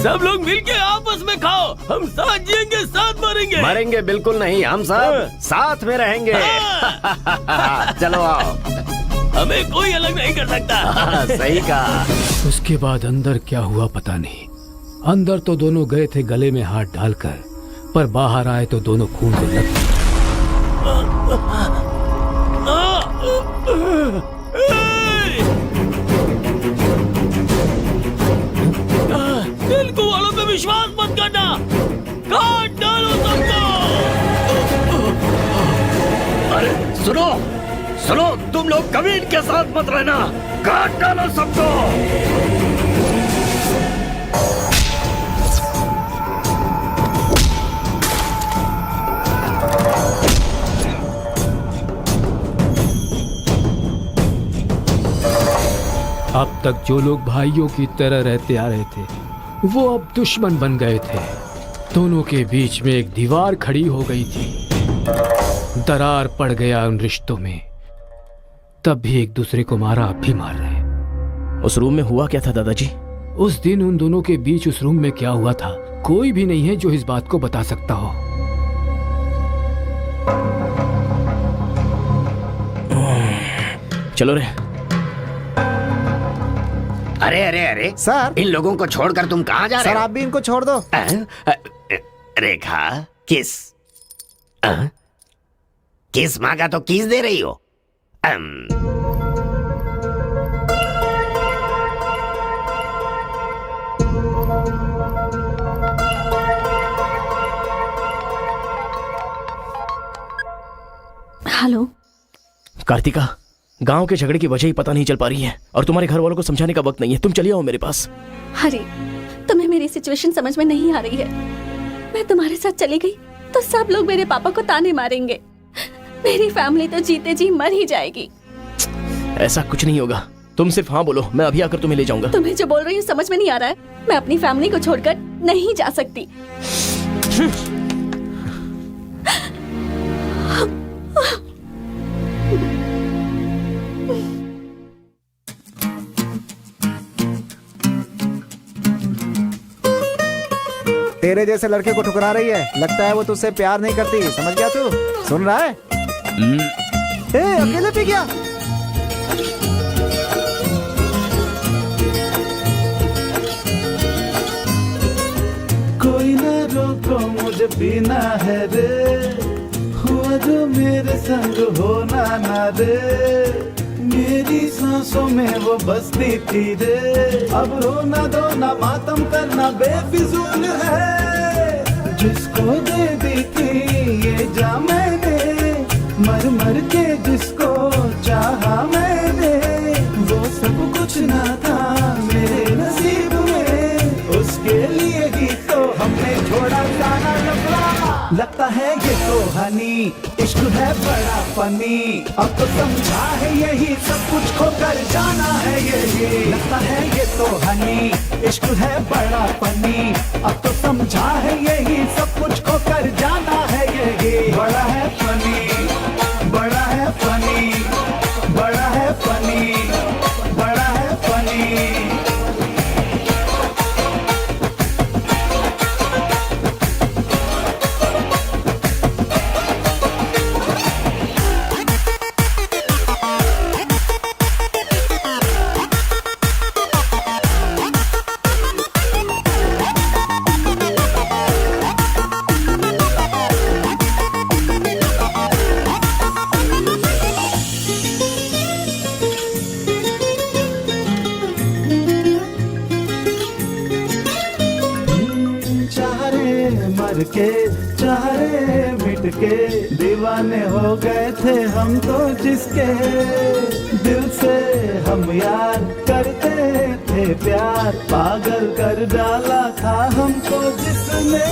S5: सब लोग मिलके आपस में खाओ, हम साथ जिएंगे, साथ मरेंगे।
S6: मरेंगे बिल्कुल नहीं, हम सब साथ में रहेंगे। चलो आओ,
S5: हमें कोई अलग नहीं कर सकता।
S6: सही कहा।
S1: उसके बाद अंदर क्या हुआ पता नहीं। अंदर तो दोनों गए थे गले में हाथ डालकर, पर बाहर आए तो दोनों खून से लथपथ।
S5: तेलुगु वालों पे विश्वास मत करना, काट डालो सबको।
S6: अरे सुनो सुनो, तुम लोग कभी इनके साथ मत रहना, काट डालो सबको।
S1: अब तक जो लोग भाइयों की तरह रहते आ रहे थे, वो अब दुश्मन बन गए थे। दोनों के बीच में एक दीवार खड़ी हो गई थी, दरार पड़ गया उन रिश्तों में। तब भी एक दूसरे को मारा, अब भी मार रहे।
S2: उस रूम में हुआ क्या था दादाजी?
S1: उस दिन उन दोनों के बीच उस रूम में क्या हुआ था, कोई भी नहीं है जो इस बात को बता सकता हो।
S2: चलो रे।
S9: अरे अरे अरे
S7: सर,
S9: इन लोगों को छोड़कर तुम कहाँ जा रहे
S7: सर
S9: हो?
S7: आप भी इनको छोड़ दो।
S9: रेखा, किस किस मांगा तो किस दे रही हो?
S4: हेलो
S2: कार्तिका, गांव के झगड़े की वजह ही पता नहीं चल पा रही है और तुम्हारे घर वालों को समझाने का वक्त नहीं है। तुम चलिए आओ मेरे पास।
S4: हरी, तुम्हें मेरी सिचुएशन समझ में नहीं आ रही है। मैं तुम्हारे साथ चली गई तो सब लोग मेरे पापा को ताने मारेंगे, मेरी फैमिली तो जीते जी मर ही जाएगी।
S2: ऐसा कुछ नहीं होगा, तुम सिर्फ हाँ बोलो, मैं अभी आकर तुम्हें ले जाऊंगा।
S4: तुम्हें जो बोल रही हूँ समझ में नहीं आ रहा है। मैं अपनी फैमिली को छोड़कर नहीं जा सकती।
S7: तेरे जैसे लड़के को ठुकरा रही है, लगता है वो तुझसे प्यार नहीं करती, समझ गया तू? सुन रहा है? अकेले पी गया?
S14: कोई ना रोको मुझे पीना है रे, हुआ जो मेरे संग होना ना दे, मेरी सांसों में वो बसती थी रे। अब रोना धोना मातम करना बेफिजूल है, जिसको दे दी थी ये जा मैंने, मर मर के जिसको चाहा मैंने, वो सब कुछ ना था मेरे नसीब में, उसके लिए ही तो हमने छोड़ा जाना लफड़ा। लगता है ये तो हनी, इश्क है बड़ा फनी, अब तो समझा है यही सब कुछ खो कर जाना है यही। लगता है ये तो हनी, इश्क है बड़ा फनी, अब तो समझा है यही सब कुछ खो कर जाना है यही। बड़ा है फनी, बड़ा है फनी, बड़ा है फनी, बड़ा है फनी। मर के चारे मिट के दीवाने हो गए थे हम तो, जिसके दिल से हम यार करते थे प्यार, पागल कर डाला था हमको जिसने,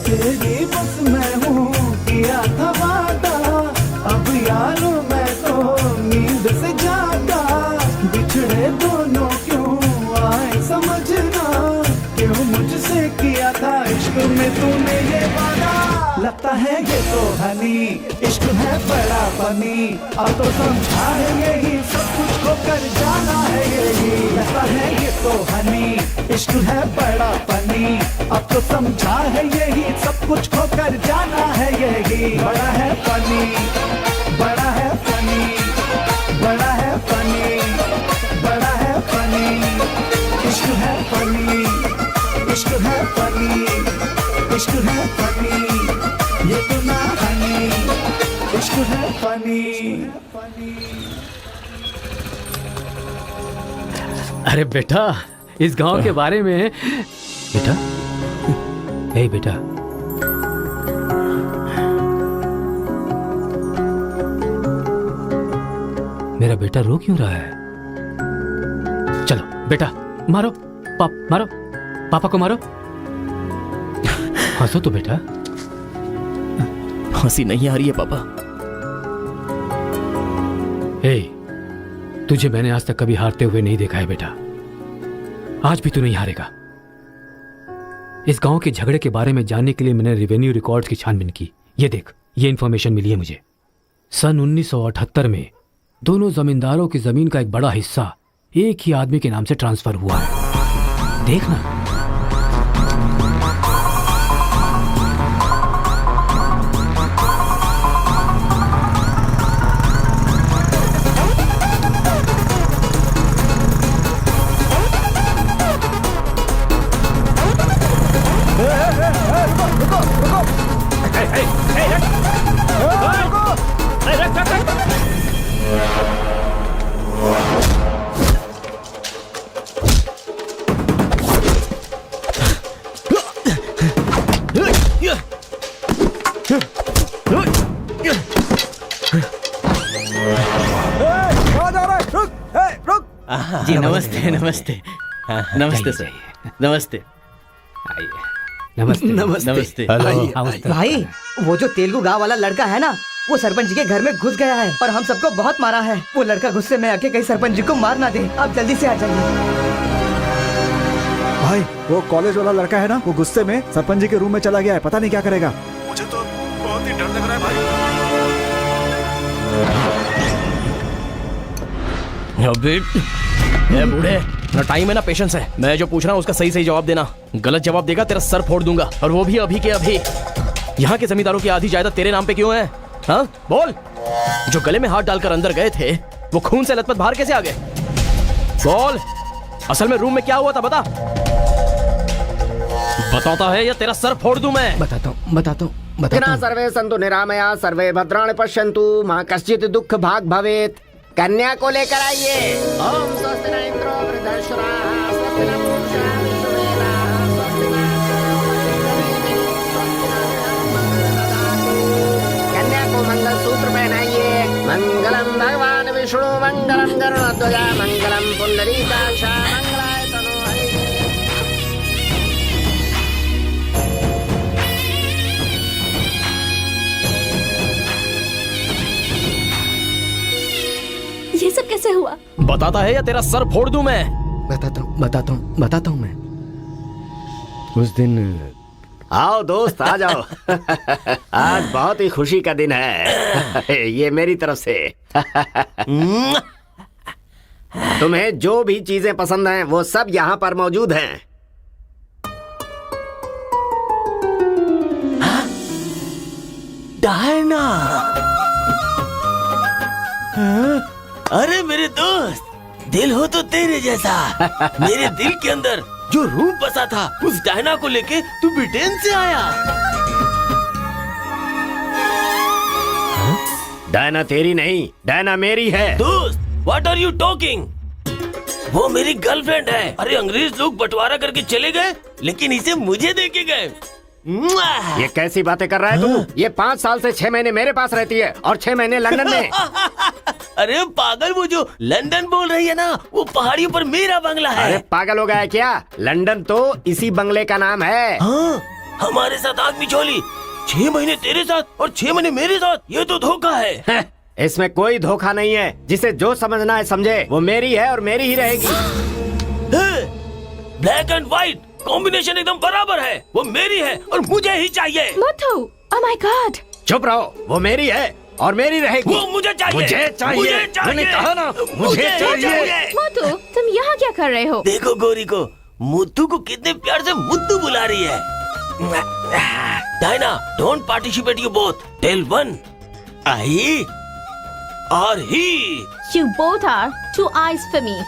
S14: तेरी बस मैं हूँ किया था वादा, अब यार मैं तो नींद से जागा, बिछड़े दोनों क्यों आए समझना, क्यों मुझसे किया था इश्क में तूने ये वादा। लगता है ये तो हनी, इश्क है बड़ा फनी, अब तो समझा है यही सब कुछ खो कर जाना है यही। लगता है ये तो हनी, इश्क है बड़ा फनी, अब तो समझा है यही सब कुछ खो कर जाना है यही। बड़ा है फनी, बड़ा है फनी, बड़ा है फनी, बड़ा है फनी, इश्क है फनी, इश्क है फनी, इश्क है फनी, ये तो ना हनी, इश्क है फनी।
S1: अरे बेटा, इस गांव के बारे में बेटा, हे बेटा, मेरा बेटा रो क्यों रहा है? चलो बेटा, मारो मारो, पापा को मारो, हंसो तो बेटा।
S2: हंसी नहीं आ रही है पापा।
S1: हे, तुझे मैंने आज तक कभी हारते हुए नहीं देखा है बेटा, आज भी तू नहीं हारेगा। इस गांव के झगड़े के बारे में जानने के लिए मैंने रेवेन्यू रिकॉर्ड्स की छानबीन की। ये देख, ये इंफॉर्मेशन मिली है मुझे। सन 1978 में दोनों जमींदारों की जमीन का एक बड़ा हिस्सा एक ही आदमी के नाम से ट्रांसफर हुआ है। देखना।
S10: जी नमस्ते नमस्ते नमस्ते सर, नमस्ते
S1: नमस्ते
S10: नमस्ते।
S11: भाई, वो जो तेलुगु गांव वाला लड़का है ना, वो सरपंच जी के घर में घुस गया है और हम सबको बहुत मारा है। वो लड़का गुस्से में आके कहीं सरपंच जी को मार ना दे। आप जल्दी से आ जाइए।
S7: भाई, वो कॉलेज वाला लड़का है ना, वो गुस्से में सरपंच जी के रूम में चला गया है, पता नहीं क्या करेगा। मुझे तो बहुत ही डर लग रहा है भाई।
S2: अबे बूढ़े, ना टाइम है ना पेशेंस है। मैं जो पूछ रहा हूँ उसका सही सही जवाब देना। गलत जवाब देगा तेरा सर फोड़ दूंगा, और वो भी अभी के अभी। यहाँ के जमींदारों की आधी जायदाद तेरे नाम पे क्यों है? हाँ बोल। जो गले में हाथ डालकर अंदर गए थे, वो खून से लथपथ बाहर कैसे आ गए? बोल, असल में रूम में क्या हुआ था बता। बताता है या तेरा सर फोड़ दूं मैं?
S11: बताता हूँ।
S9: किना सर्वे संतु निरामया सर्वे भद्राणि पश्यन्तु मां कश्चित् दुख भाग भवेत्। कन्या को लेकर आइए। ओम स्वस्ति न इंद्रो वृद्धश्रवाः स्वस्ति न पूषा विश्ववेदाः स्वस्ति न कन्या को मंगल सूत्र पहनाइए। मंगलम भगवान विष्णु मंगलम गरुड़ध्वजा मंगलम पुंडरीकाक्ष मंगलाय तनो हरि।
S4: ये सब कैसे हुआ?
S2: बताता है या तेरा सर फोड़ दूं मैं?
S9: बताता हूँ मैं। उस दिन
S6: आओ दोस्त आ जाओ। आज बहुत ही खुशी का दिन है। ये मेरी तरफ से। तुम्हें जो भी चीजें पसंद हैं वो सब यहाँ पर मौजूद हैं।
S5: डायना, अरे मेरे दोस्त, दिल हो तो तेरे जैसा। मेरे दिल के अंदर जो रूप बसा था उस डायना को लेके तू ब्रिटेन से आया।
S6: डायना तेरी नहीं, डायना मेरी है।
S5: दोस्त, व्हाट आर यू टॉकिंग? वो मेरी गर्लफ्रेंड है। अरे अंग्रेज लोग बंटवारा करके चले गए, लेकिन इसे मुझे देके गए।
S6: ये कैसी बातें कर रहा है तू? ये 5 साल से 6 महीने मेरे पास रहती है और 6 महीने लंदन में।
S5: अरे पागल, वो जो लंदन बोल रही है ना, वो पहाड़ियों पर मेरा बंगला है।
S6: अरे पागल हो गया है क्या? लंदन तो इसी बंगले का नाम है।
S5: हाँ, हमारे साथ आग बिछोली। 6 महीने तेरे साथ और 6 महीने मेरे साथ। ये तो धोखा है।
S6: इसमें कोई धोखा नहीं है। जिसे जो समझना है समझे। वो मेरी है और मेरी ही रहेगी।
S5: ब्लैक एंड व्हाइट कॉम्बिनेशन एकदम बराबर है। वो मेरी है और मुझे ही चाहिए।
S8: मोटू, ओह माय गॉड।
S6: चुप रहो। वो मेरी है और मेरी रहेगी।
S5: वो मुझे चाहिए।
S6: मुझे चाहिए।
S5: मुझे चाहिए।
S6: मैंने कहा ना, मुझे चाहिए।
S8: मोटू, तुम यहाँ क्या कर रहे हो?
S5: देखो गोरी को, मुत्तू को कितने प्यार से मुत्तू बुला रही है। Diana, don't participate you both. Tell one, I और he.
S8: You both are two eyes for me.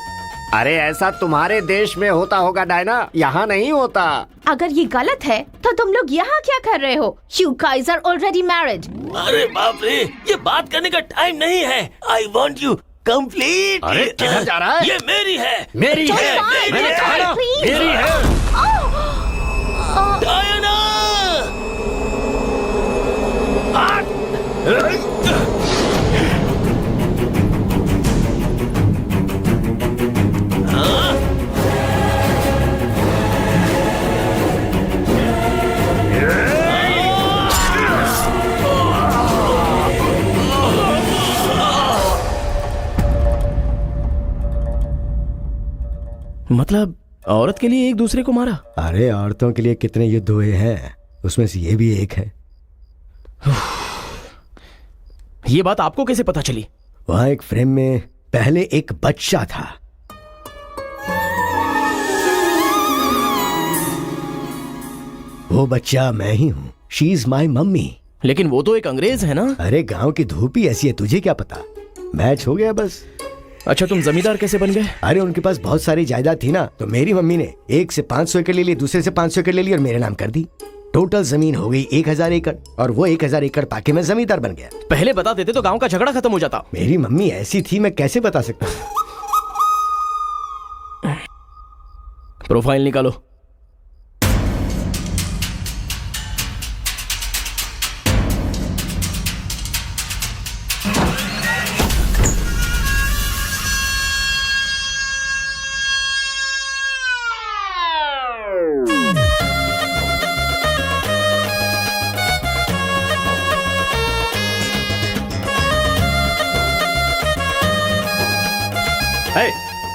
S6: अरे ऐसा तुम्हारे देश में होता होगा डायना, यहाँ नहीं होता।
S8: अगर ये गलत है तो तुम लोग यहाँ क्या कर रहे हो? You guys are already married.
S5: अरे बाप रे, ये बात करने का टाइम नहीं है। I want you complete।
S6: अरे किधर जा रहा है?
S5: ये मेरी है।
S6: मेरी है। मैंने कहा ना, मेरी है।
S5: डायना!
S2: मतलब औरत के लिए एक दूसरे को मारा?
S9: अरे औरतों के लिए कितने युद्ध हुए हैं, उसमें से ये भी एक है।
S2: ये बात आपको कैसे पता चली?
S9: वहां एक फ्रेम में पहले एक बच्चा था। वो बच्चा मैं ही हूँ। She is my mummy.
S2: लेकिन वो तो एक अंग्रेज है ना?
S9: अरे गांव की धूप ही ऐसी है, तुझे क्या पता। मैच हो गया बस।
S2: अच्छा, तुम जमींदार कैसे बन गए?
S9: अरे उनके पास बहुत सारी जायदाद थी ना, तो मेरी मम्मी ने एक से 500 एकड़ ले ली, दूसरे से 500 एकड़ ले ली और मेरे नाम कर दी। टोटल जमीन हो गई 1000 एकड़ और वो 1000 एकड़ पाके मैं जमींदार बन गया।
S2: पहले बता देते तो गांव का झगड़ा खत्म हो जाता।
S9: मेरी मम्मी ऐसी थी, मैं कैसे बता सकता हूँ।
S2: प्रोफाइल निकालो।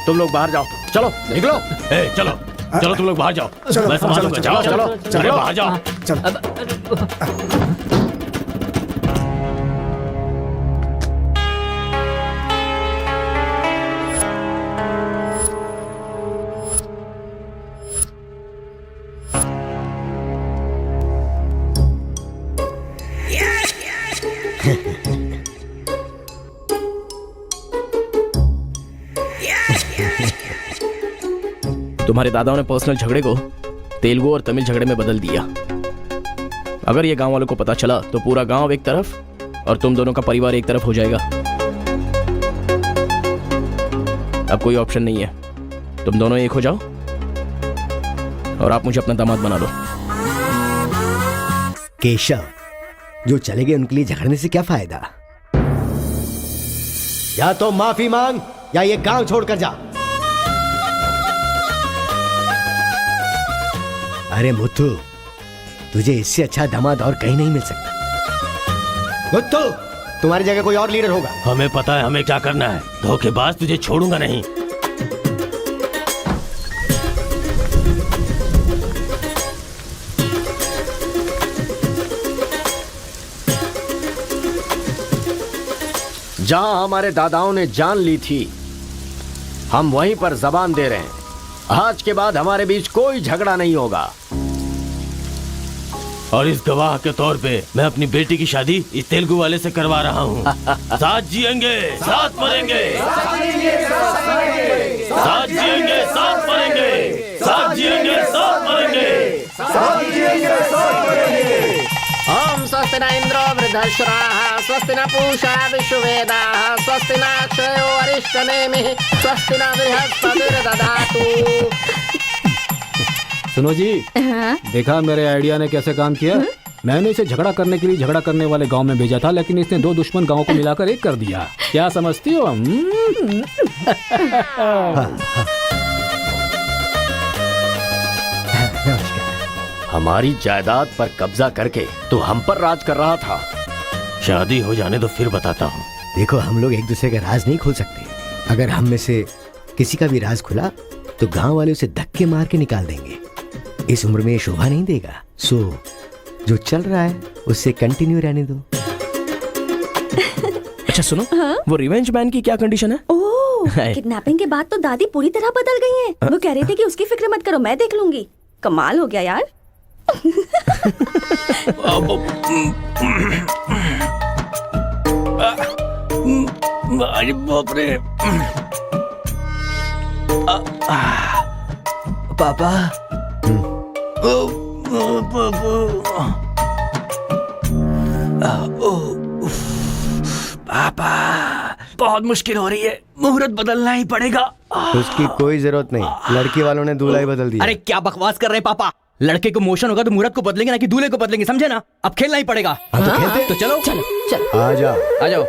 S6: तुम लोग बाहर जाओ, चलो निकलो।
S5: चलो चलो, तुम लोग बाहर जाओ। मैं संभालूंगा।
S6: चलो चलो
S5: चलो बाहर जाओ।
S2: तुम्हारे दादाओं ने पर्सनल झगड़े को तेलुगु और तमिल झगड़े में बदल दिया। अगर ये गांव वालों को पता चला तो पूरा गांव एक तरफ और तुम दोनों का परिवार एक तरफ हो जाएगा। अब कोई ऑप्शन नहीं है, तुम दोनों एक हो जाओ और आप मुझे अपना दामाद बना लो।
S9: केशव, जो चले गए उनके लिए झगड़ने से क्या फायदा? या तो माफी मांग या ये गांव छोड़कर जा। अरे मुत्तू, तुझे इससे अच्छा दामाद और कहीं नहीं मिल सकता। मुत्तू, तुम्हारी जगह कोई और लीडर होगा।
S5: हमें पता है हमें क्या करना है। धोखेबाज, तुझे छोड़ूंगा नहीं।
S6: जहां हमारे दादाओं ने जान ली थी, हम वहीं पर जबान दे रहे हैं। आज के बाद हमारे बीच कोई झगड़ा नहीं होगा।
S5: और इस गवाह के तौर पे मैं अपनी बेटी की शादी इस तेलुगु वाले से करवा रहा हूँ। साथ जिएंगे, साथ मरेंगे, साथ जिएंगे, साथ मरेंगे, साथ जिएंगे, साथ मरेंगे।
S15: ओम स्वस्ति न इंद्रो वृद्धश्राः स्वस्ति न पूषा विश्ववेदाः स्वस्ति न अक्षयो अरिष्टनेमिः स्वस्ति न बृहस्पतिर्दधातु।
S1: सुनो जी, देखा मेरे आइडिया ने कैसे काम किया। मैंने इसे झगड़ा करने के लिए झगड़ा करने वाले गांव में भेजा था, लेकिन इसने दो दुश्मन गांवों को मिलाकर एक कर दिया। क्या समझती हो?
S6: हमारी जायदाद पर कब्जा करके तो हम पर राज कर रहा था।
S5: शादी हो जाने तो फिर बताता हूँ।
S9: देखो, हम लोग एक दूसरे का राज नहीं खोल सकते। अगर हम में से किसी का भी राज खुला तो गांव वाले उसे धक्के मार के निकाल देंगे। इस उम्र में ये शोभा नहीं देगा। सो जो चल रहा है उससे कंटिन्यू रहने दो।
S2: अच्छा सुनो, वो रिवेंज मैन की क्या कंडीशन है?
S4: ओह, किडनैपिंग के बाद तो दादी पूरी तरह बदल गई हैं। वो कह रही थी कि उसकी फिक्र मत करो, मैं देख लूंगी। कमाल हो गया यार।
S10: अरे बाप रे। पापा, पापा, बहुत मुश्किल हो रही है। मुहूर्त बदलना ही पड़ेगा।
S9: उसकी कोई जरूरत नहीं, लड़की वालों ने दूल्हा ही बदल दिया।
S10: अरे क्या बकवास कर रहे हैं पापा। लड़के को मोशन होगा तो मुहूर्त को बदलेंगे ना कि दूल्हे को बदलेंगे, समझे ना? अब खेलना ही पड़ेगा।
S9: हाँ, तो खेलते।
S10: तो चलो
S4: चलो चलो,
S9: आ जाओ,
S10: आ जाओ।